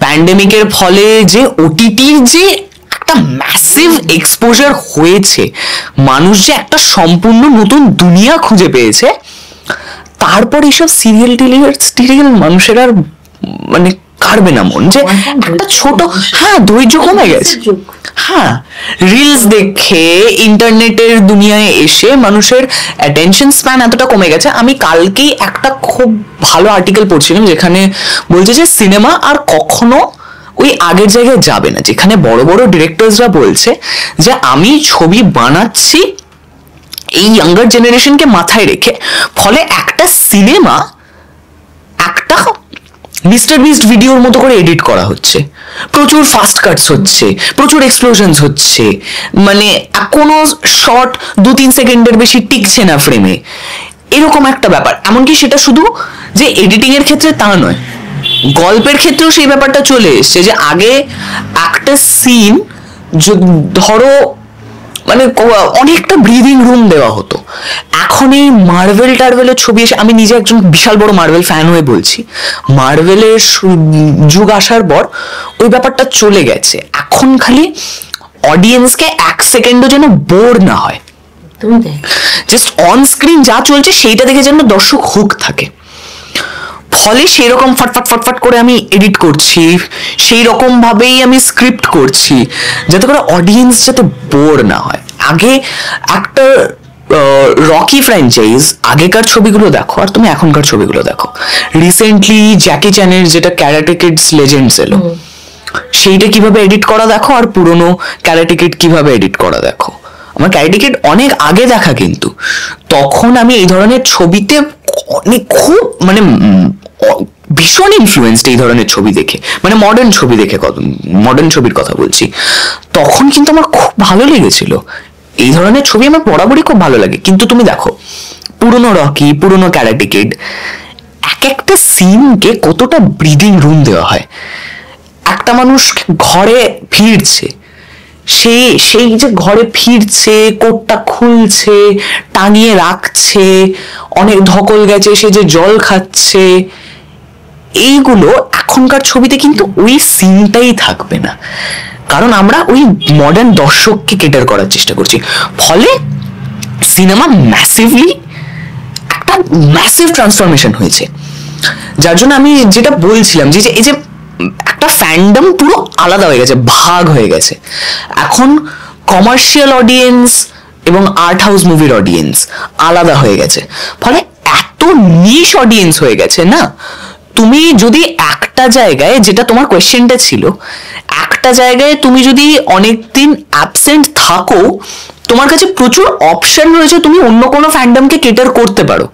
প্যান্ডেমিকের ফলে যে ওটিটির যে একটা ম্যাসিভ এক্সপোজার হয়েছে, মানুষ যে একটা সম্পূর্ণ নতুন দুনিয়া খুঁজে পেয়েছে, তারপর এইসব সিরিয়াল মানুষের আর মানে কাড়বে না মন, যে একটা ছোট ধৈর্য কমে গেছে। রিলস দেখে ইন্টারনেটের দুনিয়ায় এসে মানুষের অ্যাটেনশন স্প্যান এতটা কমে গেছে। আমি কালকেই একটা খুব ভালো আর্টিকেল পড়ছিলাম যেখানে বলছে যে সিনেমা আর কখনো ওই আগের জায়গায় যাবে না, যেখানে বড় বড় ডিরেক্টরসরা বলছে যে আমি ছবি বানাচ্ছি এই ইয়াঙ্গার জেনারেশনকে মাথায় রেখে, ফলে একটা সিনেমা একটা মিস্টার বিস্ট ভিডিওর মতো করে এডিট করা হচ্ছে, প্রচুর ফাস্ট কাটস হচ্ছে, প্রচুর এক্সপ্লোশনস হচ্ছে, মানে কোনো শর্ট 2-3 সেকেন্ডের বেশি টিকছে না ফ্রেমে, এরকম একটা ব্যাপার। এমনকি সেটা শুধু যে এডিটিং এর ক্ষেত্রে তা নয়, গল্পের ক্ষেত্রেও সেই ব্যাপারটা চলে এসছে যে আগে একটা সিন ধরো মানে অনেকটা ব্রিদিং রুম দেওয়া হতো। এখন এই টার্ভেলের ছবি এসে, আমি নিজে একজন বিশাল বড় মার্ভেল ফ্যান হয়ে বলছি, মার্ভেলের যুগ আসার পর ওই ব্যাপারটা চলে গেছে। এখন খালি অডিয়েন্সকে 1 সেকেন্ডও যেন বোর না হয়, জাস্ট অন স্ক্রিন যা চলছে সেইটা দেখে যেন দর্শক হুক থাকে। ফলে সেই রকম ফটফট করে আমি এডিট করছি, সেই রকম ভাবেই আমি স্ক্রিপ্ট করছি, যাতে করে অডিয়েন্স যাতে বোর না হয়। আগে একটা রকি ফ্র্যাঞ্চাইজ আগেকার ছবিগুলো দেখো আর তুমি এখনকার ছবিগুলো দেখো। রিসেন্টলি জ্যাকি চ্যানের যেটা ক্যারাটে কিডস লেজেন্ডস এলো, সেইটা কিভাবে এডিট করা দেখো, আর পুরনো ক্যারাটে কিড কিভাবে এডিট করা দেখো। আমার ক্যারাটে কিড অনেক আগে দেখা, কিন্তু তখন আমি এই ধরনের ছবিতে অনেক খুব মানে ভীষণ ইনফ্লুয়েন্সড এই ধরনের ছবি দেখে, মানে মডার্ন ছবি দেখে, মডার্ন ছবির কথা বলছি। তখন কিন্তু আমার খুব ভালো লেগেছিল, এই ধরনের ছবি আমার বরাবরই খুব ভালো লাগে। কিন্তু তুমি দেখো পুরনো রকি, পুরনো ক্যারাটে কিড, এক একটা সিনকে কতটা ব্রিদিং রুম দেওয়া হয়। একটা মানুষ ঘরে ফিরছে, সেই যে ঘরে ফিরছে, কোটটা খুলছে, টাঙিয়ে রাখছে, অনেক ধকল গেছে, সে যে জল খাচ্ছে, এইগুলো এখনকার ছবিতে কিন্তু ওই সিনটাই থাকবে না, কারণ আমরা ওই মডার্ন দর্শককে কেটার করার চেষ্টা করছি। ফলে সিনেমা ম্যাসিভলি একটা ম্যাসিভ ট্রান্সফরমেশন হয়েছে। যার জন্য আমি যেটা বলছিলাম যে এই যে একটা ফ্যান্ডম পুরো আলাদা হয়ে গেছে, ভাগ হয়ে গেছে। এখন কমার্শিয়াল অডিয়েন্স এবং আর্ট হাউস মুভির অডিয়েন্স আলাদা হয়ে গেছে। ফলে এত নিশ অডিয়েন্স হয়ে গেছে না, তুমি যদি একটা জায়গায়, যেটা তোমার কোয়েশ্চেনটা ছিল, একটা জায়গায় তুমি যদি অনেকদিন অ্যাবসেন্ট থাকো, তোমার কাছে প্রচুর অপশন রয়েছে, তুমি অন্য কোনো ফ্যান্ডমকে কেটার করতে পারো,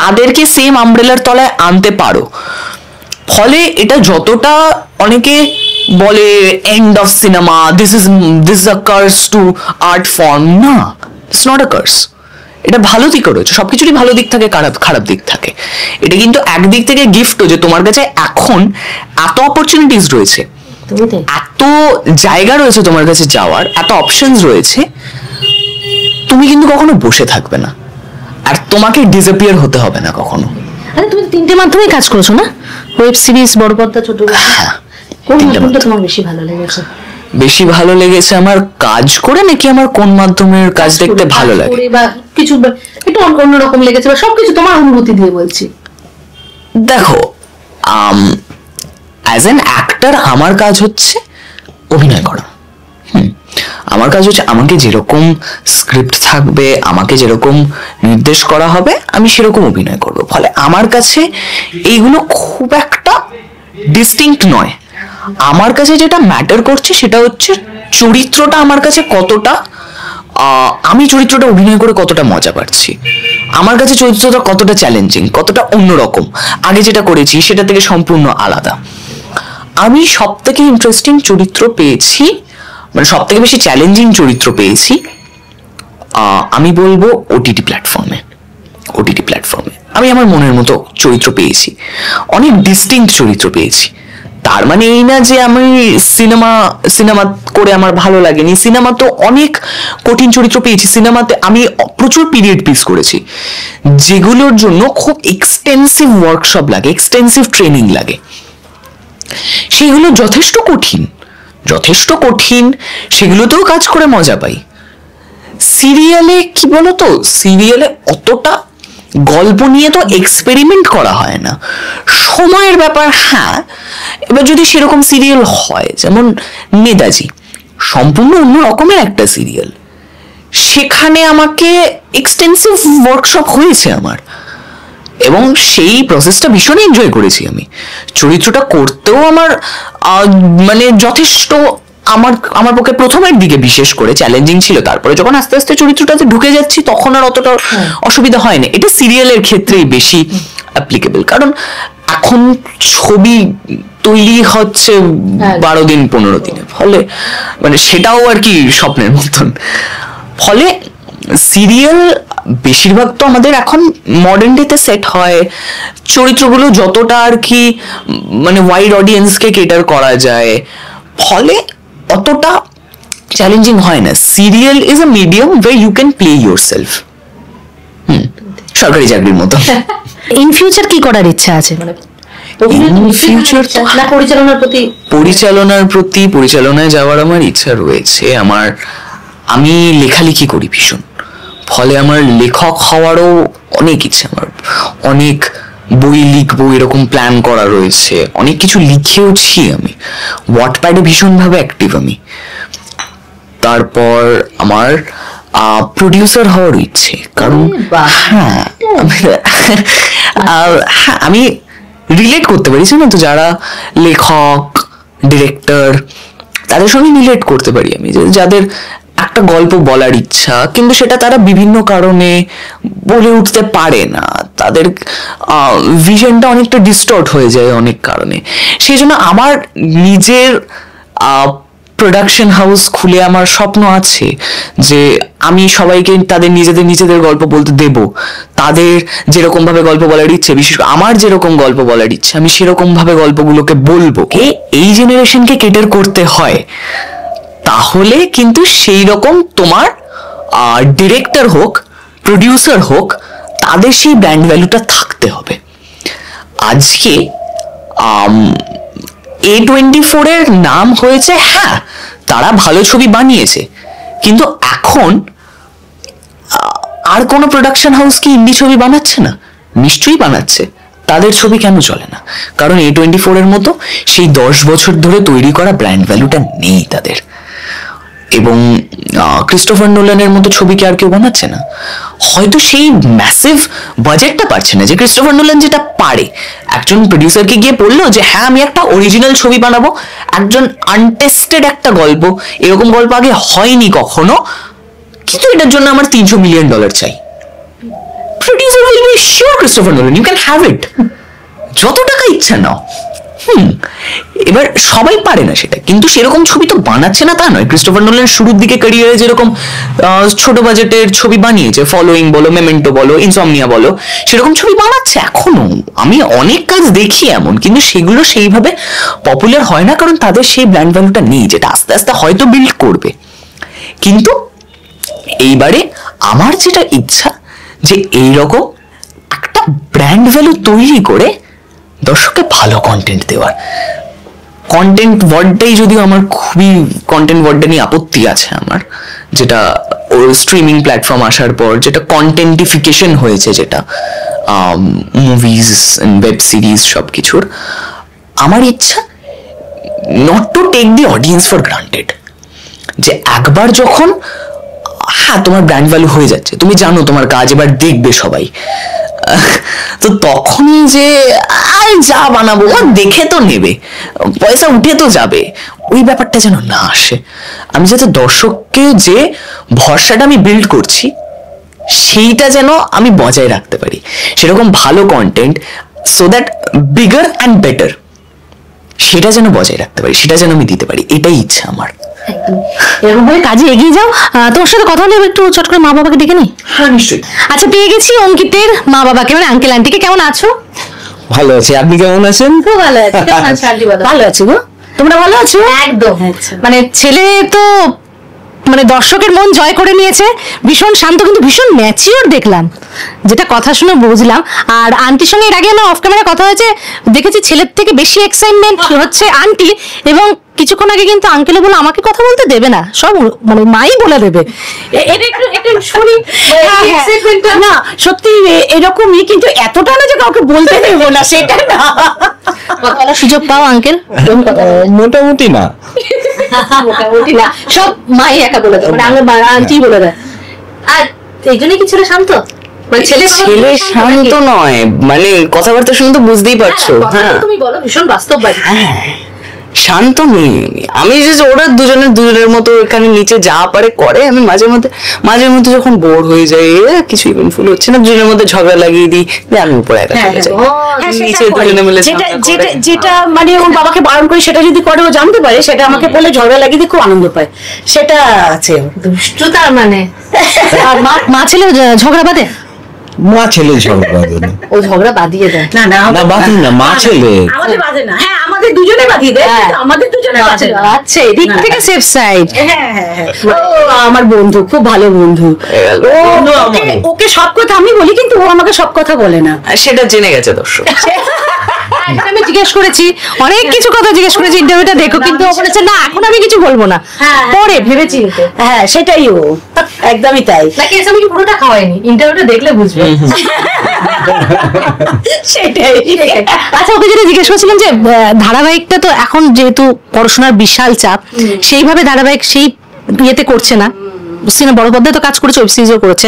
তাদেরকে সেম আমব্রেলার তলায় আনতে পারো। ফলে এটা যতটা অনেকে বলে end of cinema, this is a curse to art form, না, ইটস নট আ কার্স। এটা ভালো দিকও রয়েছে, সবকিছুরই ভালো দিক থাকে, খারাপ দিক থাকে। এটা কিন্তু একদিক থেকে গিফটও, যে তোমার কাছে এখন এত অপরচুনিটিস রয়েছে, এত জায়গা রয়েছে তোমার কাছে যাওয়ার, এত অপশনস রয়েছে, তুমি কিন্তু কখনো বসে থাকবে না, আর তোমাকে ডিসঅ্যাপিয়ার হতে হবে না কখনো। আরে তুমি তিনটে মাধ্যমে কাজ করেছো না, ওয়েব সিরিজ, বড় পর্দা, ছোট পর্দা, কোন মাধ্যমটা তোমার বেশি ভালো লেগেছে? বেশি ভালো লেগেছে আমার কাজ করে, নাকি আমার কোন মাধ্যমের কাজ দেখতে ভালো লাগে, বা কিছু একটু অন্যরকম লেগেছে, বা সবকিছু তোমার অনুভূতি দিয়ে বলছি। দেখো, অ্যাজ অ্যান অ্যাক্টর আমার কাজ হচ্ছে অভিনয় করা। আমার কাজ হচ্ছে আমাকে যেরকম স্ক্রিপ্ট থাকবে, আমাকে যেরকম নির্দেশ করা হবে, আমি সেরকম অভিনয় করব। ফলে আমার কাছে এইগুলো খুব একটা ডিস্টিংক্ট নয়। আমার কাছে যেটা ম্যাটার করছে সেটা হচ্ছে চরিত্রটা আমার কাছে কতটা, আমি চরিত্রটা অভিনয় করে কতটা মজা পাচ্ছি, আমার কাছে চরিত্রটা কতটা চ্যালেঞ্জিং, কতটা অন্যরকম, আগে যেটা করেছি সেটা থেকে সম্পূর্ণ আলাদা। আমি সব থেকে ইন্টারেস্টিং চরিত্র পেয়েছি, মানে সব থেকে বেশি চ্যালেঞ্জিং চরিত্র পেয়েছি, আমি বলবো ওটিটি প্ল্যাটফর্মে। আমি আমার মনের মতো চরিত্র পেয়েছি, অনেক ডিস্টিংক্ট চরিত্র পেয়েছি। তার মানে এই না যে আমি সিনেমা করে আমার ভালো লাগেনি, সিনেমা তো অনেক কঠিন চরিত্র পেয়েছি। সিনেমাতে আমি প্রচুর পিরিয়ড পিস করেছি, যেগুলোর জন্য খুব এক্সটেন্সিভ ওয়ার্কশপ লাগে, এক্সটেন্সিভ ট্রেনিং লাগে, সেগুলো যথেষ্ট কঠিন, সেগুলোতেও কাজ করে মজা পাই। সিরিয়ালে কি বলতো, সিরিয়ালে অতটা গল্প নিয়ে তো এক্সপেরিমেন্ট করা হয় না, সময়ের ব্যাপার। হ্যাঁ, এবার যদি সেরকম সিরিয়াল হয়, যেমন নেতাজি, সম্পূর্ণ অন্য রকমের একটা সিরিয়াল, সেখানে আমাকে এক্সটেন্সিভ ওয়ার্কশপ হয়েছে আমার, এবং সেই প্রসেসটা ভীষণ এনজয় করেছি আমি। চরিত্রটা করতেও আমার মানে যথেষ্ট, আমার পক্ষে প্রথমের দিকে বিশেষ করে চ্যালেঞ্জিং ছিল। তারপরে যখন আস্তে আস্তে চরিত্রটাতে ঢুকে যাচ্ছি, তখন আর অতটা অসুবিধা হয় না। এটা সিরিয়ালের ক্ষেত্রেই বেশি অ্যাপ্লিকেবল, কারণ এখন ছবি তৈরি হচ্ছে 12 দিন 15 দিনে, ফলে মানে সেটাও আর কি স্বপ্নের মতন। ফলে সিরিয়াল বেশিরভাগ তো আমাদের এখন মডার্ন ডেতে সেট হয়, চরিত্রগুলো যতটা আর কি মানে ওয়াইড অডিয়েন্সকে কেটার করা যায়, ফলে অতটা চ্যালেঞ্জিং হয় না। Serial is a medium way you can play yourself, সরকারি চাকরির মতো। ইন ফিউচার কি করার ইচ্ছা আছে, মানে ফিউচার না পরিচালনায় যাওয়ার আমার ইচ্ছা রয়েছে। আমি লেখালেখি করি ভীষণ, ফলে আমার লেখক হওয়ারও অনেক ইচ্ছে। আমার অনেক বই লিখবো এরকম প্ল্যান করা রয়েছে, অনেক কিছু লিখেওছি আমি, ওয়াটপ্যাডে ভীষণভাবে অ্যাক্টিভ আমি। তারপর আমার প্রডিউসার হওয়ার ইচ্ছে। কারণ হ্যাঁ আমি রিলেট করতে পারি, জানো তো, যারা লেখক ডিরেক্টর তাদের সঙ্গে রিলেট করতে পারি আমি, যাদের একটা গল্প বলার ইচ্ছা কিন্তু সেটা তারা বিভিন্ন কারণে বলে উঠতে পারে না, তাদের ভিশনটা অনেকটা ডিস্টর্ট হয়ে যায় অনেক কারণে। সেই জন্য আমার নিজের প্রোডাকশন হাউস খুলে আমার স্বপ্ন আছে যে আমি সবাইকে তাদের নিজেদের গল্প বলতে দেব, তাদের যেরকম ভাবে গল্প বলার ইচ্ছে, বিশেষ করে আমার যেরকম গল্প বলার ইচ্ছে আমি সেরকম ভাবে গল্পগুলোকে বলবো। এই জেনারেশনকে কেটার করতে হয়, তাহলে কিন্তু সেই রকম তোমার ডিরেক্টর হোক প্রডিউসার হোক তাদের সেই ব্র্যান্ড ভ্যালুটা থাকতে হবে। আজকে A24 এর নাম হয়েছে, হ্যাঁ তারা ভালো ছবি বানিয়েছে, কিন্তু এখন আর কোনো প্রোডাকশন হাউস কি ইন্ডি ছবি বানাচ্ছে না? নিশ্চয়ই বানাচ্ছে। তাদের ছবি কেন চলে না? কারণ A24 এর মতো সেই 10 বছর ধরে তৈরি করা ব্র্যান্ড ভ্যালুটা নেই তাদের। এবং ক্রিস্টোফার নোলানের মতো ছবি কি আর কেউ বানাচ্ছে না? হয়তো সেই ম্যাসিভ বাজেটটা পাচ্ছে না যে ক্রিস্টোফার নোলান যেটা পারে। একজন প্রডিউসারকে গিয়ে বললো যে হ্যাঁ আমি একটা অরিজিনাল ছবি বানাবো, একজন আনটেস্টেড একটা গল্প, এরকম গল্প আগে হয়নি কখনো, কিন্তু এটার জন্য আমার $300 মিলিয়ন চাই। Producer will be sure Christopher Nolan you can have it, যত টাকা ইচ্ছা নাও। এবার সবাই পারে না সেটা, কিন্তু সেরকম ছবি তো বানাচ্ছে না তা নয়। ক্রিস্টোফার নোলান শুরুর দিকে ক্যারিয়ারে যেরকম ছোট বাজেটের ছবি বানিয়েছে, ফলোইং বলো, মেমেন্টো বলো, ইনসমনিয়া বলো, সেরকম ছবি বানাচ্ছে এখনো। আমি অনেক কাজ দেখি এমন, কিন্তু সেগুলো সেইভাবে পপুলার হয় না কারণ তাদের সেই ব্র্যান্ড ভ্যালুটা নেই, যেটা আস্তে আস্তে হয়তো বিল্ড করবে। কিন্তু এইবারে আমার যেটা ইচ্ছা যে এইরকম একটা ব্র্যান্ড ভ্যালু তৈরি করে দর্শককে ভালো কন্টেন্ট দেওয়ার। কন্টেন্ট ওয়ার্ডটাই যদিও আমার খুবই, কন্টেন্ট ওয়ার্ডটা নিয়ে আপত্তি আছে আমার, যেটা ওর স্ট্রিমিং প্ল্যাটফর্ম আসার পর যেটা কন্টেন্টিফিকেশন হয়েছে, যেটা মুভিজ ওয়েব সিরিজ সব কিছুর। আমার ইচ্ছা not to take the audience for granted, যে একবার যখন হ্যাঁ তোমার ব্র্যান্ড ভ্যালু হয়ে যাচ্ছে, তুমি জানো তোমার কাজ এবার দেখবে সবাই, তো তখনই যে যা বানাবো দেখে তো নেবে, পয়সা উঠে তো যাবে, ওই ব্যাপারটা যেন না আসে। আমি যাতে দর্শককে যে ভরসাটা আমি বিল্ড করছি সেইটা যেন আমি বজায় রাখতে পারি, সেরকম ভালো content, so that bigger and better, সেটা যেন বজায় রাখতে পারি, সেটা যেন আমি দিতে পারি, এটাই ইচ্ছা আমার। এরকম ভাবে কাজে এগিয়ে যাও। তোমার সাথে কথা হলে একটু চট করে মা বাবাকে ডেকে নি। হ্যাঁ নিশ্চয়ই। আচ্ছা, পেয়ে গেছি অঙ্কিতের মা বাবাকে, মানে আঙ্কেল আন্টিকে। কেমন আছো? ভালো আছি, আপনি কেমন আছেন? খুব ভালো আছি। ভালো আছি গো, তোমরা ভালো আছো? একদম। মানে ছেলে তো মানে দর্শকের মন জয় করে নিয়েছে, ভীষণ শান্ত কিন্তু ভীষণ ম্যাচিওর দেখলাম, যেটা কথা শুনে বুঝলাম। আর আন্টির সঙ্গে এর আগে আমার অফ ক্যামেরা কথা হয়েছে, দেখেছি ছেলের থেকে বেশি এক্সাইটমেন্ট হচ্ছে আন্টি, এবং কিছুক্ষণ আগে কিন্তু আঙ্কেলে বলে আমাকে কথা বলতে দেবে না, সব মানে মাই বলে দেবে। এটা একটু শুনি না, সত্যি এরকমই, কিন্তু এতটা না যে কাউকে বলতে দেবো না, সেটা না। কথা বলার সুযোগ পাও আঙ্কেল? মোটামুটি না, মোটামুটি না, সব মাই একা বলে দেয়, মানে আন্টি বলে দেয়। আর এই জন্যই কি ছেলে শান্ত? ছেলে শান্ত নয়, মানে কথাবার্তা শুনে তো বুঝতেই পারছো। হ্যাঁ তুমি বলো, ভীষণ বাস্তববাদী। শান্ত নেই আমি, যে ওরা দুজনের মতো এখানে নিচে যা পারে করে। আমি মাঝে মধ্যে যখন বোর হয়ে যাই, কিছু ইভেন্টফুল হচ্ছে না, দুজনের মধ্যে ঝগড়া লাগিয়ে দিই, আমি উপরে একা চলে যাই, নিচে দুজনে মিলে যেটা মানে ওর বাবাকে বারণ করে সেটা যদি করে ও জানতে পারে, সেটা আমাকে বলে ঝগড়া লাগিয়ে দিয়ে খুব আনন্দ পায়, সেটা আছে। দুষ্টু তার মানে। আর মা ছেলে ঝগড়া বাঁধে? মা ছেলে ঝগড়া বাঁধে না, ও ঝগড়া বাঁধিয়ে দেয়। না বাঁধি না, মা ছেলে আমাদের বাঁধে না। হ্যাঁ আমাদের দুজনে বাঁধিয়ে দেয়, আমাদের দুজনে বাঁধে না। আচ্ছা, এদিক থেকে সেফ সাইড। হ্যাঁ আমার বন্ধু, খুব ভালো বন্ধু। ওকে সব কথা আমি বলি, কিন্তু ও আমাকে সব কথা বলে না, সেটা জেনে গেছে দর্শক। আমি জিজ্ঞেস করেছি, অনেক কিছু কথা জিজ্ঞেস করেছি, ইন্টারভিউটা দেখো, কিন্তু ও বলেছে না এখন আমি কিছু বলবো না, পরে ভেবেছি। হ্যাঁ সেটাই, ও একদমই তাই। নাকি আমি পুরোটা খাওয়াইনি, ইন্টারভিউটা দেখলে বুঝবে। সেটাই। আচ্ছা, ওকে যেটা জিজ্ঞেস করছিলাম যে ধারাবাহিকটা তো এখন যেহেতু পড়াশোনার বিশাল চাপ, সেইভাবে ধারাবাহিক সেই ইয়েতে করছে না, সিনেমা বড় পর্দায় তো কাজ করেছে, ওয়েব সিরিজও করেছে।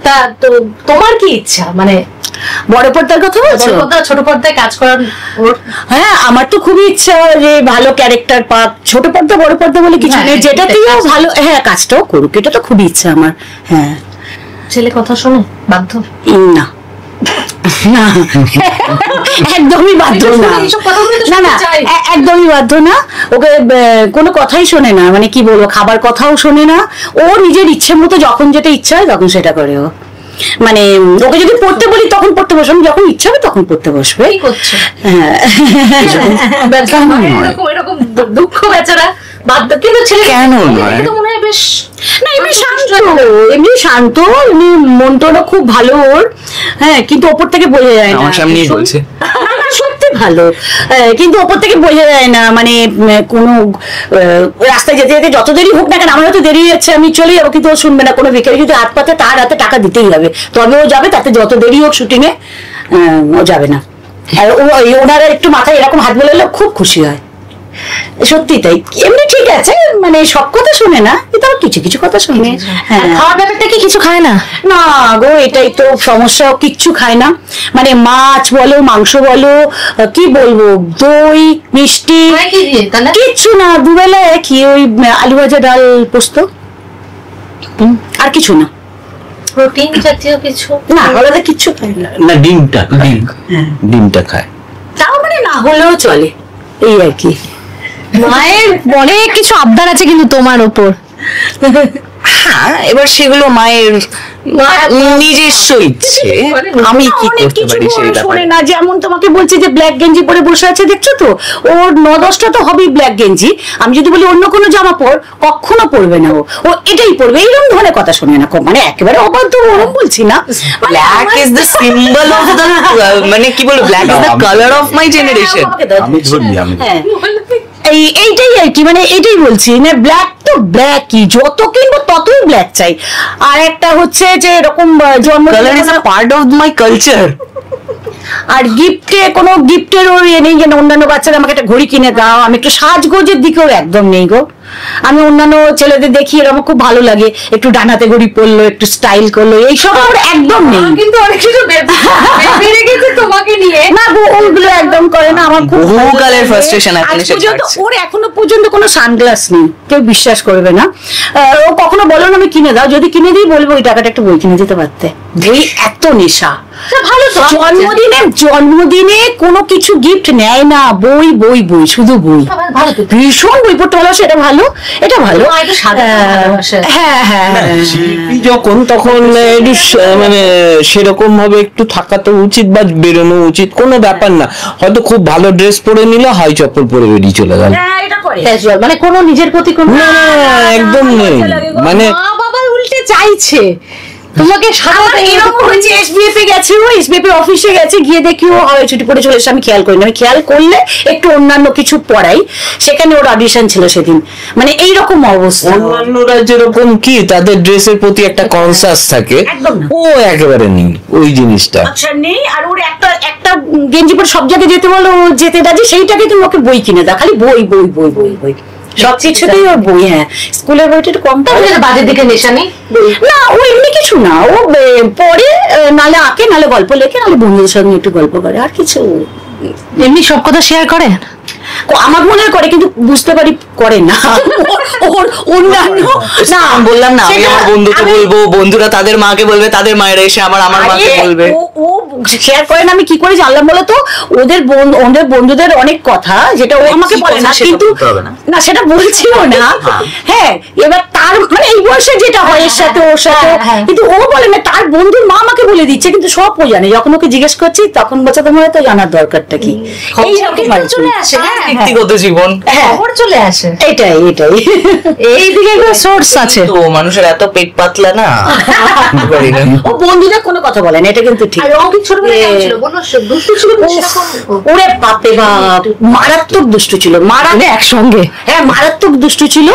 তা তো তোমার কি ইচ্ছা, মানে বড় পর্দার কথা বলছো? বড় পর্দা ছোট পর্দায় কাজ করার? হ্যাঁ, আমার তো খুবই ইচ্ছা যে ভালো ক্যারেক্টার পাক, ছোট পর্দা বড় পর্দা বলে কিছু নেই, যেটাতেও ভালো হ্যাঁ কাজটাও করুক, এটা তো খুবই ইচ্ছা আমার। হ্যাঁ, ছেলে কথা শোনে বাধ্য? না না, একদমই বাধ্য না, না না একদমই বাধ্য না। ওকে কোনো কথাই শোনে না, মানে কি বলবো, খাবার কথাও শোনে না। ও নিজের ইচ্ছে মতো যখন যেটা ইচ্ছা হয় তখন সেটা করে। ও মানে ওকে যদি পড়তে বলি তখন পড়তে বসবে, যখন ইচ্ছা হবে তখন পড়তে বসবে। হ্যাঁ, এরকম দুঃখ বেচারা বাধ্য, কিন্তু ছেলে কেন নয়? মনে হয় বেশ না এমনি শান্ত, এমনি শান্ত, এমনি মনটা খুব ভালো ওর। হ্যাঁ, কিন্তু ওপর থেকে বোঝা যায় না। আমার সামনেই বলছে। না না, সত্যি ভালো, কিন্তু ওপর থেকে বোঝা যায় না, মানে কোনো রাস্তায় যেতে যেতে যত দেরি হোক না কেন, আমার হয়তো দেরি যাচ্ছে আমি চলে যাবো, কিন্তু ও শুনবে না। কোনো ভিখারি যদি হাত পাতে তার হাতে টাকা দিতেই হবে, তবে ও যাবে, তাতে যত দেরি হোক শুটিং এ ও যাবে না। আর ওনারা একটু মাথায় এরকম হাত বোলালে খুব খুশি হয়, সত্যি তাই। এমনি ঠিক আছে, মানে সব কথা শুনে না, কিন্তু কিছু কিছু কথা শুনে। হ্যাঁ, খাওয়ার ব্যাপারটা কি কিছু খায় না? না গো, এটাই তো সমস্যা, কিচ্ছু খায় না। মানে মাছ বলো, মাংস বলো, কি বলবো, দই মিষ্টি কিচ্ছু না, দুবেলা কি ওই আলু ভাজা ডাল পোস্ত, আর কিছু না। প্রোটিন জাতীয় কিছু না, আলাদা কিচ্ছু খায় না। না, ডিমটা খায়। তাও মানে না হলেও চলে, এই আর কি। মায়ের অনেক কিছু আবদার আছে কিন্তু তোমার ওপর। হ্যাঁ, এবার সেগুলো মায়ের নিজস্ব ইচ্ছে, আমি কি করতে পারি সেই ব্যাপারে। শোনে না, যেমন তোমাকে বলছি যে ব্ল্যাক গেঞ্জি পরে বসে আছে, দেখছো তো, ওর 9-10টা তো হবেই ব্ল্যাক গেঞ্জি। আমি যদি বলি অন্য কোনো জামা পর, কখনো পরবে না। ও এটাই পরবে, এইরকম ধরনের কথা শোনে না, মানে একেবারে অবাধ্য ওরকম বলছি না। Black is the symbol of the, মানে কি বলবো, black is the colour of my generation. আমি ধরি, আমি হ্যাঁ, এইটাই আর কি, মানে এটাই বলছি না, ব্ল্যাক তো ব্ল্যাকই, যত কিনবো ততই ব্ল্যাক চাই। আর একটা হচ্ছে যে এরকম colour is a part of my culture. আর গিফটে কোনো গিফটের ওর ইয়ে নেই, যেন অন্যান্য বাচ্চারা আমাকে একটা ঘড়ি কিনে দাও, আমি একটু সাজগোজের দিকেও একদম নেই গো। আমি অন্যান্য ছেলেদের দেখি এরকম খুব ভালো লাগে, একটু ডানাতে ঘড়ি পরলো, একটু স্টাইল করলো, এইসব আমার একদম নেই। কিন্তু অনেক কিছু বেড়ে গেছে তোমাকে নিয়ে। না গো, ওইগুলো একদম করে না, আমার খুব বহুকালের frustration এখনো সে পর্যন্ত কাটছে। ওর এখনো পর্যন্ত কোনো সানগ্লাস নেই, কেউ বিশ্বাস করবে না। ও কখনো বলো না আমি কিনে দাও, যদি কিনে দিই বলবো ওই টাকাটা একটা বই কিনে দিতে পারতে। বই এত নেশা, ভালো তো। জন্মদিনে কোনো কিছু গিফট নেয় না, বই বই বই, শুধু বই। ভালো তো, ভীষণ বই পড়তে ভালোবাসে, এটা ভালো, এটা ভালো। হ্যাঁ হ্যাঁ হ্যাঁ, শিল্পী যখন তখন একটু মানে সেরকম ভাবে একটু থাকা তো উচিত, বা বেরোনো উচিত, কোনো ব্যাপার না। হয়তো খুব ভালো ড্রেস পরে নিল, হাই চপ্পল পরে বেরিয়ে চলে গেল, মানে কোনো নিজের প্রতি কোনো না একদম নেই। মানে মা বাবা উল্টে চাইছে তোমাকে এরকম হয়েছে, এসবিএফ এ গেছে, ও এসবিএফ এর অফিসে গেছে, গিয়ে দেখি ও হয় ছুটি পড়ে চলে এসে, আমি খেয়াল করি না, আমি খেয়াল করলে একটু অন্যান্য কিছু পড়াই, সেখানে ওর অডিশন ছিল সেদিন, মানে এইরকম অবস্থা। অন্যান্যরা যেরকম কি তাদের ড্রেসের প্রতি একটা কনসাস থাকে, একদম না। ও একেবারে নেই ওই জিনিসটা। আচ্ছা নেই, আর ওর একটা গেঞ্জি পরে সব জায়গায় যেতে বলো, ও যেতে রাজি, সেইটাকে তুমি ওকে বই কিনে দাও, খালি বই বই বই বই বই, সব কিছুতেই ওর বই। হ্যাঁ, স্কুলের বইটা একটু কম, বাজে দিকে নেশা নেই না, ও এমনি কিছু না, ও পড়ে, নালে আঁকে, নালে গল্প লেখে, নালে বন্ধুদের সঙ্গে একটু গল্প করে, আর কিছু। এমনি সব কথা শেয়ার করে আমার মনে করে, কিন্তু বুঝতে পারি করে না। ওর অন্যান্য না, বললাম না, আমি আমার বন্ধুকে বলবো, বন্ধুরা তাদের মাকে বলবে, তাদের মায়েরা এসে আমার মাকে বলবে। ও শেয়ার করে না, আমি কি করে জানলাম বলো তো, ওদের বন্ধুদের অনেক কথা যেটা ও আমাকে বলে না, কিন্তু না সেটা বলছিল না। হ্যাঁ, এবার তার মানে এই বয়সে যেটা হয় এর সাথে ওর সাথে, কিন্তু ও বলে না, তার বন্ধুর মা আমাকে বলে দিচ্ছে, কিন্তু সব ও জানে। যখন ওকে জিজ্ঞেস করছি তখন বলছে তোমার তো জানার দরকারটা কি, চলে আসে ব্যক্তিগত জীবন খবর চলে আসে, এটাই এইদিকে সোর্স আছে। তো মানুষের এত পেট পাতলা না, ও বন্ধুদের কোনো কথা বলে না, এটা কিন্তু ঠিক। আর ও কিছু ছোটবেলায় কেমন ছিল? বলো, দুষ্টু ছিল সেরকম? ওরে বাপরে বাপ, মারাত্মক দুষ্টু ছিল, একসঙ্গে। হ্যাঁ, মারাত্মক দুষ্টু ছিল।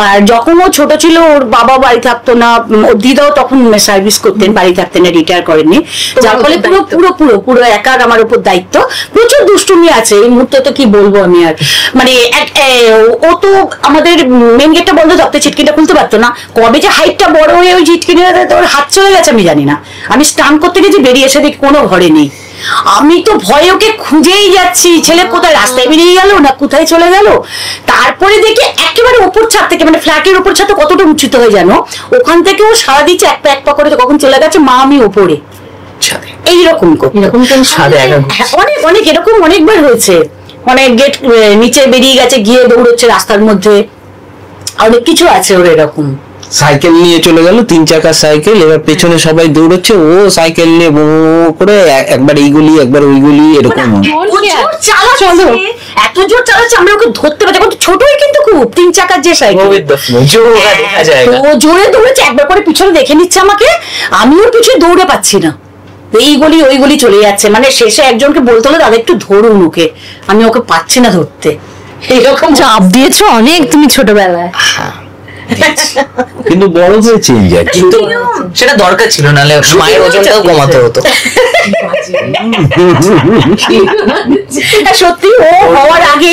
আর যখন ও ছোট ছিল, ওর বাবা বাড়ি থাকতো না, ওর দিদাও তখন সার্ভিস করতেন, বাড়ি থাকতেন না, রিটায়ার করেননি, যার ফলে পুরো পুরো পুরো পুরো একার আমার উপর দায়িত্ব। প্রচুর দুষ্টুমি আছে, এই মুহূর্তে তো কি বলবো আমি আর। মানে ও তো আমাদের মেন গেটটা বন্ধ থাকতো, ছিটকিটা খুলতে পারতো না। কবে যে হাইটটা বড় হয়ে ওই ছিটকিটা ওর হাত চলে গেছে আমি জানি না। আমি স্নান করতে গেছি, বেরিয়ে এসে দেখি কোনো ঘরে নেই। আমি তো ভয়ে ওকে খুঁজেই যাচ্ছি, ছেলে কোথায়, রাস্তায় বেরিয়ে গেল না কোথায় চলে গেল। তারপরে দেখি একেবারে উপর ছাদ থেকে, মানে ফ্ল্যাটের উপর ছাদে কতটা উচ্চিত হয়ে জানো, ওখান থেকে ও সারা দিচ্ছে এক পা করে, কখন চলে গেছে মা আমি ওপরে, এইরকম অনেক অনেক এরকম অনেকবার হয়েছে। মানে গেট নিচে বেরিয়ে গেছে, গিয়ে দৌড়চ্ছে রাস্তার মধ্যে, অনেক কিছু আছে ওর এরকম। সাইকেল নিয়ে চলে গেল, 3 চাকার সাইকেল, এবার পেছনে সবাই দৌড়চ্ছে, ও সাইকেল নিয়ে বো করে একবার এই গলি একবার ওই গলি, এরকম এত জোর চালাচ্ছে আমরা ওকে ধরতে পারছি। এখন ছোটই কিন্তু খুব, 3 চাকার যে সাইকেল, ও জোরে দৌড়েছে, একবার করে পিছনে দেখে নিচ্ছে আমাকে, আমিও পিছনে দৌড়ে পাচ্ছি না, এই গলি ওই গলি চলে যাচ্ছে। মানে শেষে একজনকে বলতে হলো দাদা একটু ধরুন ওকে, আমি ওকে পাচ্ছি না ধরতে। এইরকম চাপ দিয়েছো অনেক তুমি ছোটবেলায়। কিন্তু বড় হয়ে চেঞ্জ হয়, কিন্তু সেটা দরকার ছিল, নাহলে মায়ের ওজনটাও কমাতে হতো। সত্যি ও হওয়ার আগে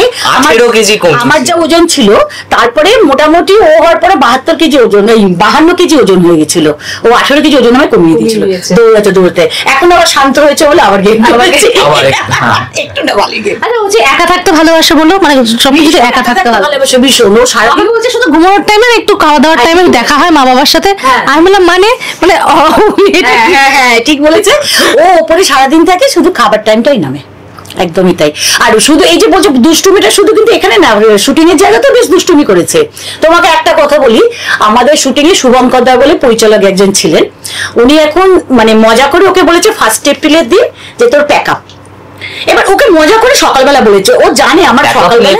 আমার যা ওজন ছিল, তারপরে মোটামুটি ও হওয়ার পরে 72 কেজি ওজন, এই 52 কেজি ওজন হয়ে গেছিল। ও 18 কেজি ওজন আমায় কমিয়ে দিয়েছিল দৌড়াতে দৌড়াতে। এখন আবার শান্ত হয়েছে বলে আবার গেম একটু না ভালো গেম। আরে ও যে একা থাকতে ভালোবাসে বলো, মানে সবকিছু একা থাকতে ভালোবাসে ভীষণ। ও সারাদিন বলছে শুধু ঘুমানোর টাইমে একটু খাওয়া দাওয়ার টাইমে দেখা হয় মা বাবার সাথে। আমি বললাম মানে মানে হ্যাঁ ঠিক বলেছে। ও ওপরে সারাদিন থাকে, শুধু খাবার টাইমটাই নামে, একদমই তাই। আর শুধু এই যে বলছে দুষ্টুমিটা, শুধু কিন্তু এখানে না, শুটিং এর জায়গা তো বেশ দুষ্টুমি করেছে। তোমাকে একটা কথা বলি, আমাদের শুটিং এ শুভঙ্কর দা বলে পরিচালক একজন ছিলেন, উনি এখন মানে মজা করে ওকে বলেছে 1 এপ্রিলের দিন যে তোর প্যাক আপ। এবার ওকে মজা করে সকালবেলা বলেছে, ও জানে আমার সকালবেলা,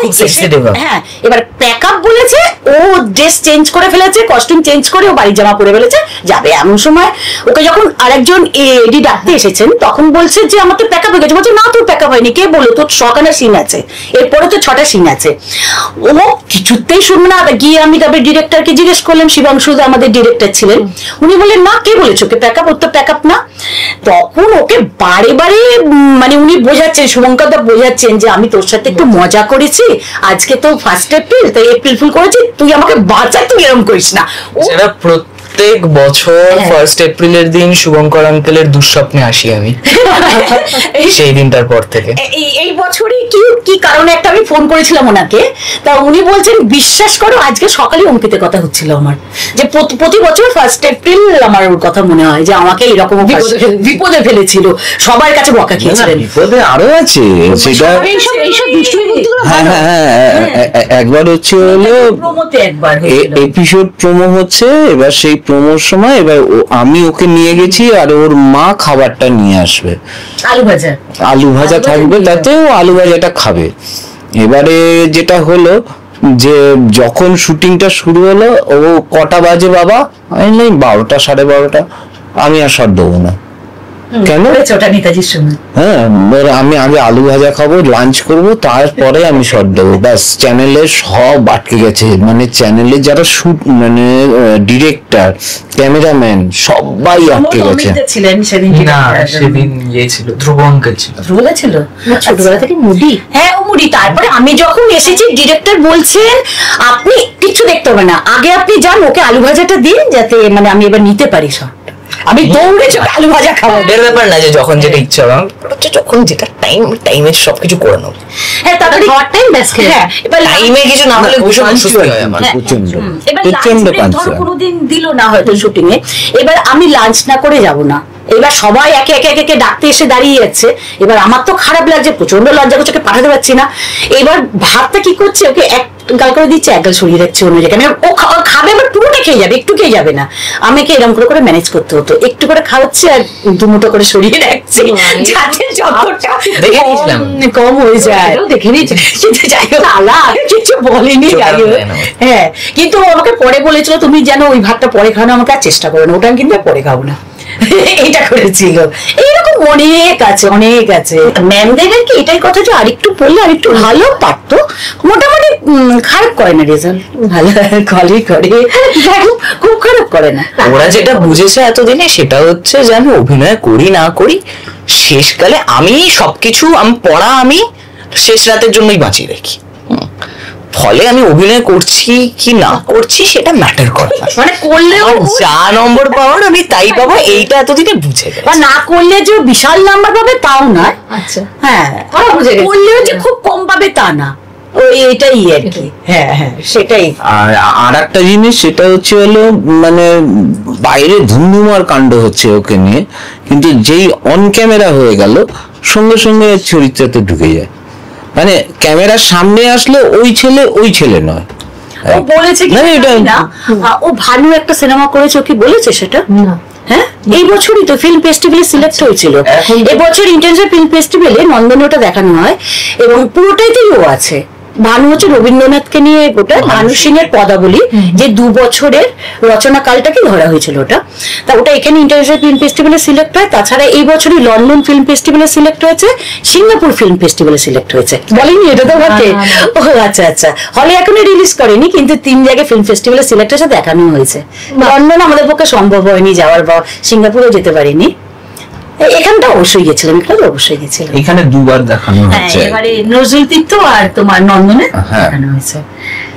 হ্যাঁ এবার প্যাক আপ বলেছে, ও ড্রেস চেঞ্জ করে ফেলেছে, কস্টিউম চেঞ্জ করে ও বাড়ির জামা পরে ফেলেছে যাবে। এমন সময় ওকে যখন আরেকজন এডি ডাকতে এসেছেন, তখন বলছে যে আমার তো প্যাক আপ হয়ে গেছে। বলছে না তোর প্যাক আপ হয়নি, কে বললো, তোর 6খানা সিন আছে, এরপরে তো 6টা সিন আছে। ও কিছুতেই শুনবে না। গিয়ে আমি তবে ডিরেক্টরকে জিজ্ঞেস করলাম, শিবাংশু আমাদের ডিরেক্টর ছিলেন, উনি বললেন না কে বলেছে ওকে প্যাক আপ, ওর তো প্যাক আপ না। তখন ওকে বারে বারে মানে উনি বোঝাচ্ছেন, শুভঙ্কর দা বোঝাচ্ছেন যে আমি তোর সাথে একটু মজা করেছি, আজকে তো 1 এপ্রিল, তাই এপ্রিল ফুল করেছি, তুই আমাকে বাঁচা, তুই এরকম করিস না। প্রত্যেক বছর 1 এপ্রিলের দিন শুভঙ্কর আঙ্কেলের দুঃস্বপ্নে আসি আমি সেই দিনটার পর থেকে। এই বছরই কি কারণে একটা আমি ফোন করেছিলাম ওনাকে, তা উনি বলছেন বিশ্বাস করো আজকে সকালে অঙ্কিতের কথা হচ্ছিল আমার, যে প্রতি বছর 1 এপ্রিল আমার ওর কথা মনে হয় যে আমাকে এরকম বিপদে ফেলেছিল, সবার কাছে বকা খেয়েছিলেন। বিপদে আরো আছে সেটা, একবার হচ্ছে হলো এপিসোড প্রোমো হচ্ছে, এবার সেই প্রোমোর সময় এবার আমি ওকে নিয়ে গেছি, আর ওর মা খাবারটা নিয়ে আসবে, আলু ভাজা থাকবে, তাতে ও আলু ভাজাটা খাবে। এবারে যেটা হলো যে যখন শুটিংটা শুরু হলো, ও কটা বাজে বাবা, আমি নেই 12টা 12:30, আমি আর শট দেবো না। কেন? হ্যাঁ, আমি আগে আলু ভাজা খাবো, লাঞ্চ করবো, তারপরে আমি শট দেবো। ব্যাস, চ্যানেলে সব আটকে গেছে, মানে চ্যানেলে যারা শুট মানে ডিরেক্টর, ক্যামেরাম্যান সবাই আটকে গেছে। না সেদিন ছিল ধ্রুব আঙ্কেল ছিল। ছোটবেলা থেকে মুডি, হ্যাঁ ও মুডি। তারপরে আমি যখন এসেছি, ডিরেক্টর বলছেন আপনি কিচ্ছু দেখতে হবে না, আগে আপনি যান, ওকে আলু ভাজাটা দিন যাতে মানে আমি এবার নিতে পারি সব। আমি দৌড়ে চোখে আলু ভাজা খাবো, এর ব্যাপার না যে যখন যেটা ইচ্ছা হবে, যখন যেটা টাইমে সবকিছু করে নেবো। হ্যাঁ, তারপরে খাওয়ার টাইম ব্যাস খেয়ে, হ্যাঁ এবার টাইমে কিছু না হলে ভীষণ অসুস্থ হয় আমার প্রচন্ড। এবার ধরো কোনোদিন দিল না হয়তো শুটিং এ, এবার আমি লাঞ্চ না করে যাব না, এবার সবাই একে একে একে ডাকতে এসে দাঁড়িয়ে যাচ্ছে। এবার আমার তো খারাপ লাগছে, প্রচন্ড লজ্জা করছে, ওকে পাঠাতে পারছি না। এবার ভাতটা কি করছে, ওকে এক গাল করে দিচ্ছে, এক গাল সরিয়ে রাখছে অন্য জায়গায়, ও খাবে আবার পুরোটা খেয়ে যাবে, একটু খেয়ে যাবে না। আমাকে এরকম করে ম্যানেজ করতে হতো, একটু করে খাওয়াচ্ছে আর 2 মুঠো করে সরিয়ে রাখছে, যাতে যতটা কম হয়ে যায়। দেখে নিচ্ছে, যাই হোক আলা কিছু বলেনি, যাই হোক। হ্যাঁ, কিন্তু আমাকে পরে বলেছিল তুমি যেন ওই ভাতটা পরে খাওয়ানো, আমাকে আর চেষ্টা করো না, ওটা আমি কিন্তু পরে খাবো না, এটা করেছিল। এইরকম অনেক আছে, অনেক আছে। ম্যামদের আর কি এটাই কথা যে আরেকটু পড়লে আরেকটু ভালো পারতো। মোটামুটি খারাপ করে না রেজাল্ট, ভালো করে, খুব খারাপ করে না। ওরা যেটা বুঝেছে এতদিনে সেটা হচ্ছে যে আমি অভিনয় করি না করি, শেষকালে আমি সবকিছু আমি পড়া আমি শেষ রাতের জন্যই বাঁচিয়ে রাখি। ফলে আমি অভিনয় করছি কি না করছি সেটা ম্যাটার করে না, মানে করলেও যা নম্বর পাওয়ার আমি তাই পাবো, এইটা এতদিনে বুঝে গেছে। বা না করলে যে বিশাল নাম্বার পাবে তাও নয়। আচ্ছা, হ্যাঁ, করলেও যে খুব কম পাবে তা না, ওই এটাই আর কি। হ্যাঁ হ্যাঁ, সেটাই। আর একটা জিনিস সেটা হচ্ছে হলো মানে বাইরে ধুমধুমার কাণ্ড হচ্ছে ওকে নিয়ে, কিন্তু যেই অন ক্যামেরা হয়ে গেল সঙ্গে সঙ্গে চরিত্রতে ঢুকে যায়। মানে ক্যামেরার সামনে আসলে ওই ছেলে নয়। ও বলেছে কি না, ও ভালো একটা সিনেমা করেছে, ও কি বলেছে সেটা? হ্যাঁ, এই বছরই তো ফিল্ম ফেস্টিভ্যালে সিলেক্ট হয়েছিল। এবছর ইন্টারন্যাশনাল ফিল্ম ফেস্টিভ্যালে নন্দনে ওটা দেখানো হয় এবং পুরোটাইতেই ও আছে। ভানু হচ্ছে রবীন্দ্রনাথকে নিয়ে ওটা, ভানু সিং এর পদাবলী, যে 2 বছরের রচনা কালটাকে ধরা হয়েছিল ওটা। তা ওটা এখানে ইন্টারন্যাশনাল ফিল্ম ফেস্টিভ্যালে সিলেক্ট হয়। তাছাড়া এই বছরই লন্ডন ফিল্ম ফেস্টিভ্যালে সিলেক্ট হয়েছে, সিঙ্গাপুর ফিল্ম ফেস্টিভ্যালে সিলেক্ট হয়েছে। বলেনি এটা তো বটে? ও আচ্ছা আচ্ছা, হলে এখনো রিলিজ করেনি, কিন্তু 3 জায়গায় ফিল্ম ফেস্টিভ্যালে সিলেক্ট হয়েছে, দেখানো হয়েছে। লন্ডন আমাদের পক্ষে সম্ভব হয়নি যাওয়ার, বা সিঙ্গাপুরেও যেতে পারিনি। এখানটা অবশ্যই গেছিলাম, এখানে অবশ্যই গেছিলাম। এখানে 2 বার দেখানো হচ্ছে, এবারে নজরুল তীর্থ আর তোমার নন্দনে দেখানো হয়েছে।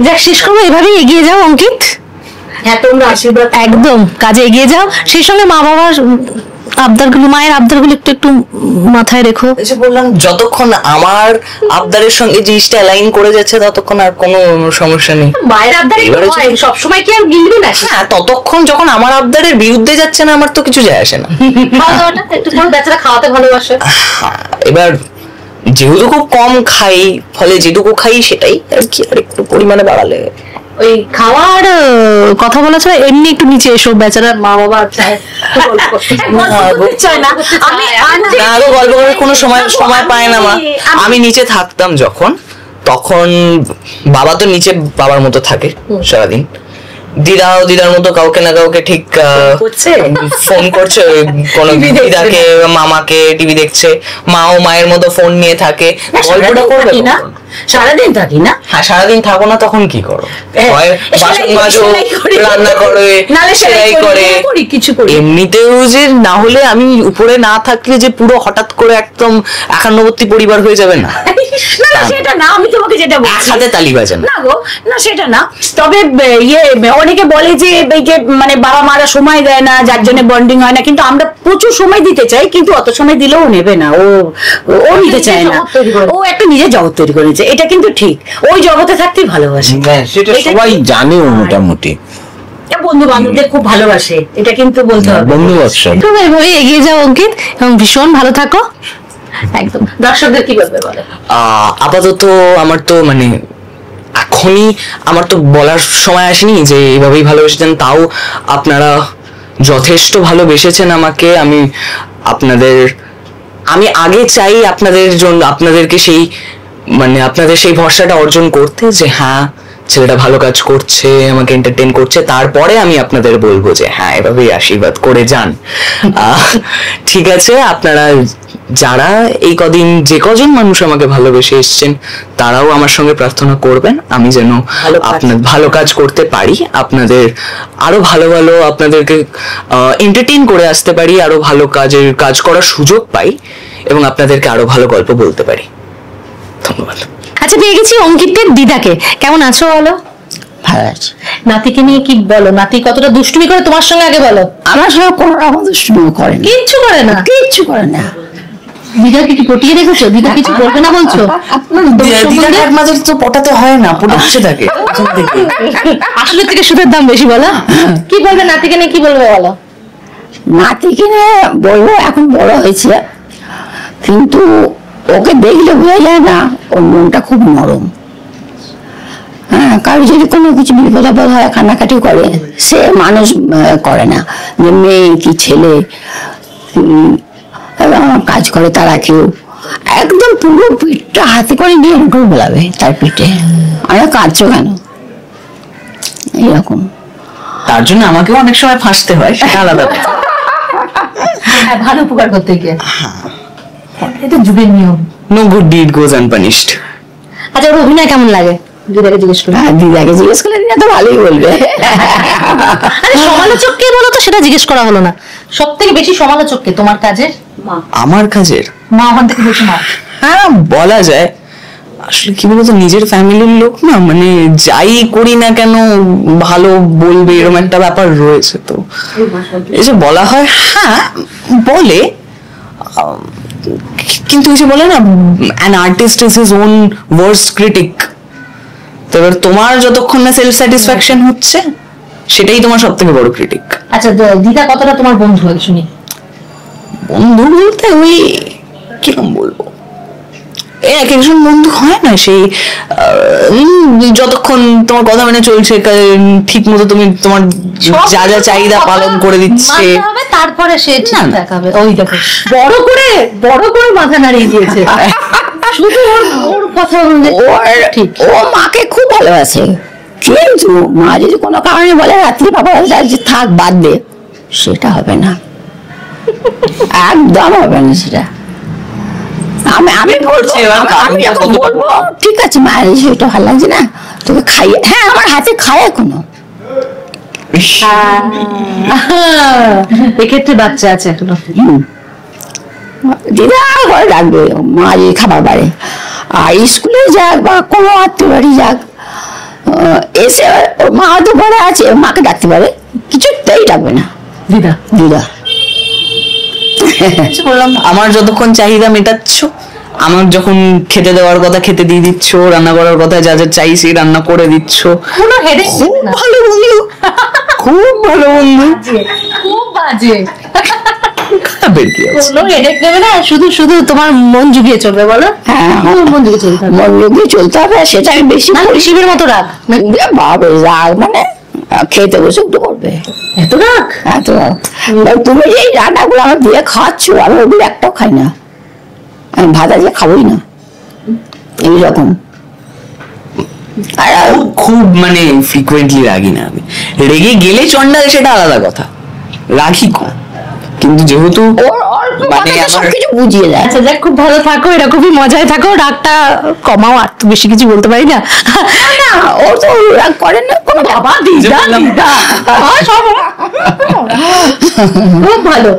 যাক, শেষ করবো, এভাবেই এগিয়ে যাও অঙ্কিত। হ্যাঁ, তোমরা আশীর্বাদ একদম কাজে এগিয়ে যাও, সেই সঙ্গে মা বাবার আবদারগুলো, মায়ের আবদারগুলো একটু একটু মাথায় রেখো। এসে বললাম যতক্ষণ আমার আবদারের সঙ্গে জিনিসটা অ্যালাইন করে যাচ্ছে ততক্ষণ আর কোনো সমস্যা নেই। মায়ের আবদার সবসময় কি আর গিলবে না? হ্যাঁ, ততক্ষণ যখন আমার আবদারের বিরুদ্ধে যাচ্ছে না আমার তো কিছু যায় আসে না। একটু করে বেচারা খাওয়াতে ভালোবাসে। এবার যেহেতু খুব কম খাই, ফলে যেটুকু খাই সেটাই আর কি, আর একটু পরিমাণে বাড়ালে। ওই খাওয়ার কথা বলা ছাড়া এমনি একটু নিচে এসো, বেচারা মা বাবা চায় না। আরো গল্প করার কোনো সময় পায় না মা। আমি নিচে থাকতাম যখন, তখন বাবা তো নিচে বাবার মতো থাকে সারাদিন, দিদার মতো কাউকে না কাউকে ঠিক ফোন করছে, কোন দিদাকে মামাকে টিভি দেখছে, মাও মায়ের মতো ফোন নিয়ে থাকে। গল্পটা করবে না, সারাদিন থাকি না। হ্যাঁ, সারাদিন থাকো না, তখন কি করো? বাসন মাজো, রান্না করে, সেলাই করে, এমনিতেও যে না হলে আমি উপরে না থাকলে যে পুরো হঠাৎ করে একদম একান্নবর্তী পরিবার হয়ে যাবে না। সেটা না, আমি তোমাকে যেটা বলছি, একসাথে তালি বাজে না গো, না সেটা না। তবে অনেকে বলে যে মানে বাবা মারা সময় দেয় না, যার জন্য বন্ডিং হয় না, কিন্তু আমরা প্রচুর সময় দিতে চাই, কিন্তু অত সময় দিলেও নেবে না, ও নিতে চায় না। ও একটা নিজের জগৎ তৈরি করেছে, এটা কিন্তু ঠিক। ওই জগতে থাকতেই ভালোবাসে, সেটা সবাই জানে মোটামুটি। বন্ধু বান্ধবদের খুব ভালোবাসে, এটা কিন্তু বলতে হবে। বন্ধু ব্যবসা এভাবে এগিয়ে যাও অঙ্কিত, এবং ভীষণ ভালো থাকো। একদম। দর্শকদের কি বলবে বলো? আপাতত আমার তো মানে এখনই আমার তো বলার সময় আসেনি যে এইভাবেই ভালোবেসেছেন, তাও আপনারা যথেষ্ট ভালোবেসেছেন আমাকে। আমি আগে চাই আপনাদের জন্য, আপনাদেরকে সেই মানে আপনাদের সেই ভরসাটা অর্জন করতে, যে হ্যাঁ ছেলেটা ভালো কাজ করছে, আমাকে এন্টারটেইন করছে, তারপরে আমি আপনাদের বলবো যে হ্যাঁ এভাবেই আশীর্বাদ করে যান। ঠিক আছে, আপনারা যারা এই কদিন যে কজন মানুষ আমাকে ভালোবেসে এসছেন তারাও আমার সঙ্গে প্রার্থনা করবেন আমি যেন আপনার ভালো কাজ করতে পারি, আপনাদের আরো ভালো ভালো আপনাদেরকে এন্টারটেইন করে আসতে পারি, আরো ভালো কাজ করার সুযোগ পাই এবং আপনাদেরকে আরো ভালো গল্প বলতে পারি। ধন্যবাদ। আচ্ছা, পেয়ে গেছি অঙ্কিতের দিদাকে। কেমন আছো বলো? ভালো আছে। নাতিকে নিয়ে কি বলো? নাতি কতটা দুষ্টুমি করে তোমার সঙ্গে আগে বলো। আমার সঙ্গে কোনো রকম দুষ্টুমি করে না, কিচ্ছু করে না, কিচ্ছু করে না। দিদাকে কি পটিয়ে রেখেছো? দিদা কিছু করবে না বলছো? দিদার মাঝে তো পটাতে হয় না, পটাচ্ছে থাকে। আসলে থেকে সুদের দাম বেশি বলো। কি বলবে নাতিকে নিয়ে, কি বলবে বলো? নাতিকে নিয়ে বলবো, এখন বড় হয়েছে, কিন্তু ওকে দেখলে বোঝা যায় না ওর মনটা খুব নরম। হ্যাঁ, কারো যদি কোনো কিছু বিপদ আপদ হয় কান্নাকাটি করে, সে মানুষ করে না যে মেয়ে কি ছেলে। আমার কাজ করে তারা কেউ একদম পুরো পিঠটা হাতে করে নিয়ে এরকম বলাবে তার পিঠে, আমরা কাঁদছো কেন, এরকম। তার জন্য আমাকেও অনেক সময় ফাঁসতে হয়, সেটা আলাদা। ভালো উপকার করতে গিয়ে। এটা যুগের নিয়ম। No good deed goes unpunished. আচ্ছা, ওর অভিনয় কেমন লাগে? দিদাকে জিজ্ঞেস করি। দিদাকে জিজ্ঞেস করলে দিদা তো ভালোই বলবে। আরে সমালোচক কে বলো তো, সেটা জিজ্ঞেস করা হলো না। সব থেকে বেশি সমালোচক কে তোমার কাজের? মা। আমার কাজের মা ওখান থেকে বেশি মা। হ্যাঁ বলা যায়। আসলে কি বলতো, নিজের ফ্যামিলির লোক না, মানে যাই করি না কেন ভালো বলবে এরকম একটা ব্যাপার রয়েছে। তো এই যে বলা হয়, হ্যাঁ বলে, কিন্তু এই যে বলে না, an artist is his own worst critic. তো এবার তোমার যতক্ষণ না সেলফ স্যাটিসফ্যাকশন হচ্ছে, সেটাই তোমার সব থেকে বড় ক্রিটিক। আচ্ছা, দিদা কতটা তোমার বন্ধু শুনি? বন্ধু বলতে ওই কিরকম বলবো, এক একজন বন্ধু হয় না, সেই যতক্ষণ তোমার কথা মেনে চলছে, ঠিক মতো তুমি তোমার যা যা চাহিদা পালন করে দিচ্ছে, তারপরে সে ঠিক দেখাবে। ওই দেখো, বড় করে মাথা নাড়িয়ে দিয়েছে। শুধু ওর কথা ঠিক, ও মাকে খুব ভালোবাসে, কিন্তু মা যদি কোনো কারণে বলে রাত্রি বাবা থাক বাদ দে, সেটা হবে না, একদম হবে না সেটা। আমি বলছি, আমি যখন বলবো ঠিক আছে মায়ের সেটা ভালো লাগছে না, তোকে খাইয়ে, হ্যাঁ আমার হাতে খায় এখনো। এক্ষেত্রে বাচ্চা আছে এখনো। দিদা ঘরে রাখবে মা যদি খাবার বাড়ে, আর স্কুলে যাক বা কোনো আত্মীয় বাড়ি যাক, এসে মা তো ঘরে আছে, মাকে ডাকতে পারে, কিছুতেই ডাকবে না দিদা। দিদা বললাম আমার যতক্ষণ চাহিদা মেটাচ্ছ, আমার যখন খেতে দেওয়ার কথা খেতে দিয়ে দিচ্ছ, রান্না করার কথা যা যা চাইছি রান্না করে দিচ্ছ, কোনো হেডেক খুব ভালো বন্ধু, খুব ভালো বন্ধু, খুব বাজে, কোনো হেডেক নেবে না, শুধু শুধু তোমার মন জুগিয়ে চলবে। বলো, হ্যাঁ মন জুগিয়ে চলতে হবে, মন জুগিয়ে চলতে হবে, সেটা বেশি শিবের মতো রাগ। বাবা রাগ মানে খেতে বসে একটু করবে, এত রাগ, এত রাগ। তুমি এই রান্নাগুলো আমার দিয়ে খাচ্ছ, আমি ওগুলো একটাও খাই না, আমি ভাত আজকে খাবোই না, এইরকম। খুব মানে ফ্রিকুয়েন্টলি রাগি না আমি, রেগে গেলে চন্ডাল সেটা আলাদা কথা, রাগি কম, কিন্তু যেহেতু মানে সবকিছু বুঝিয়ে যায়। আচ্ছা যাক, খুব ভালো থাকো, এরকমই মজায় থাকো, রাগটা কমাও, আর তো বেশি কিছু বলতে পারি না। ও তো রাগ করে না কোনো, বাবা দিদা দিদা খুব ভালো।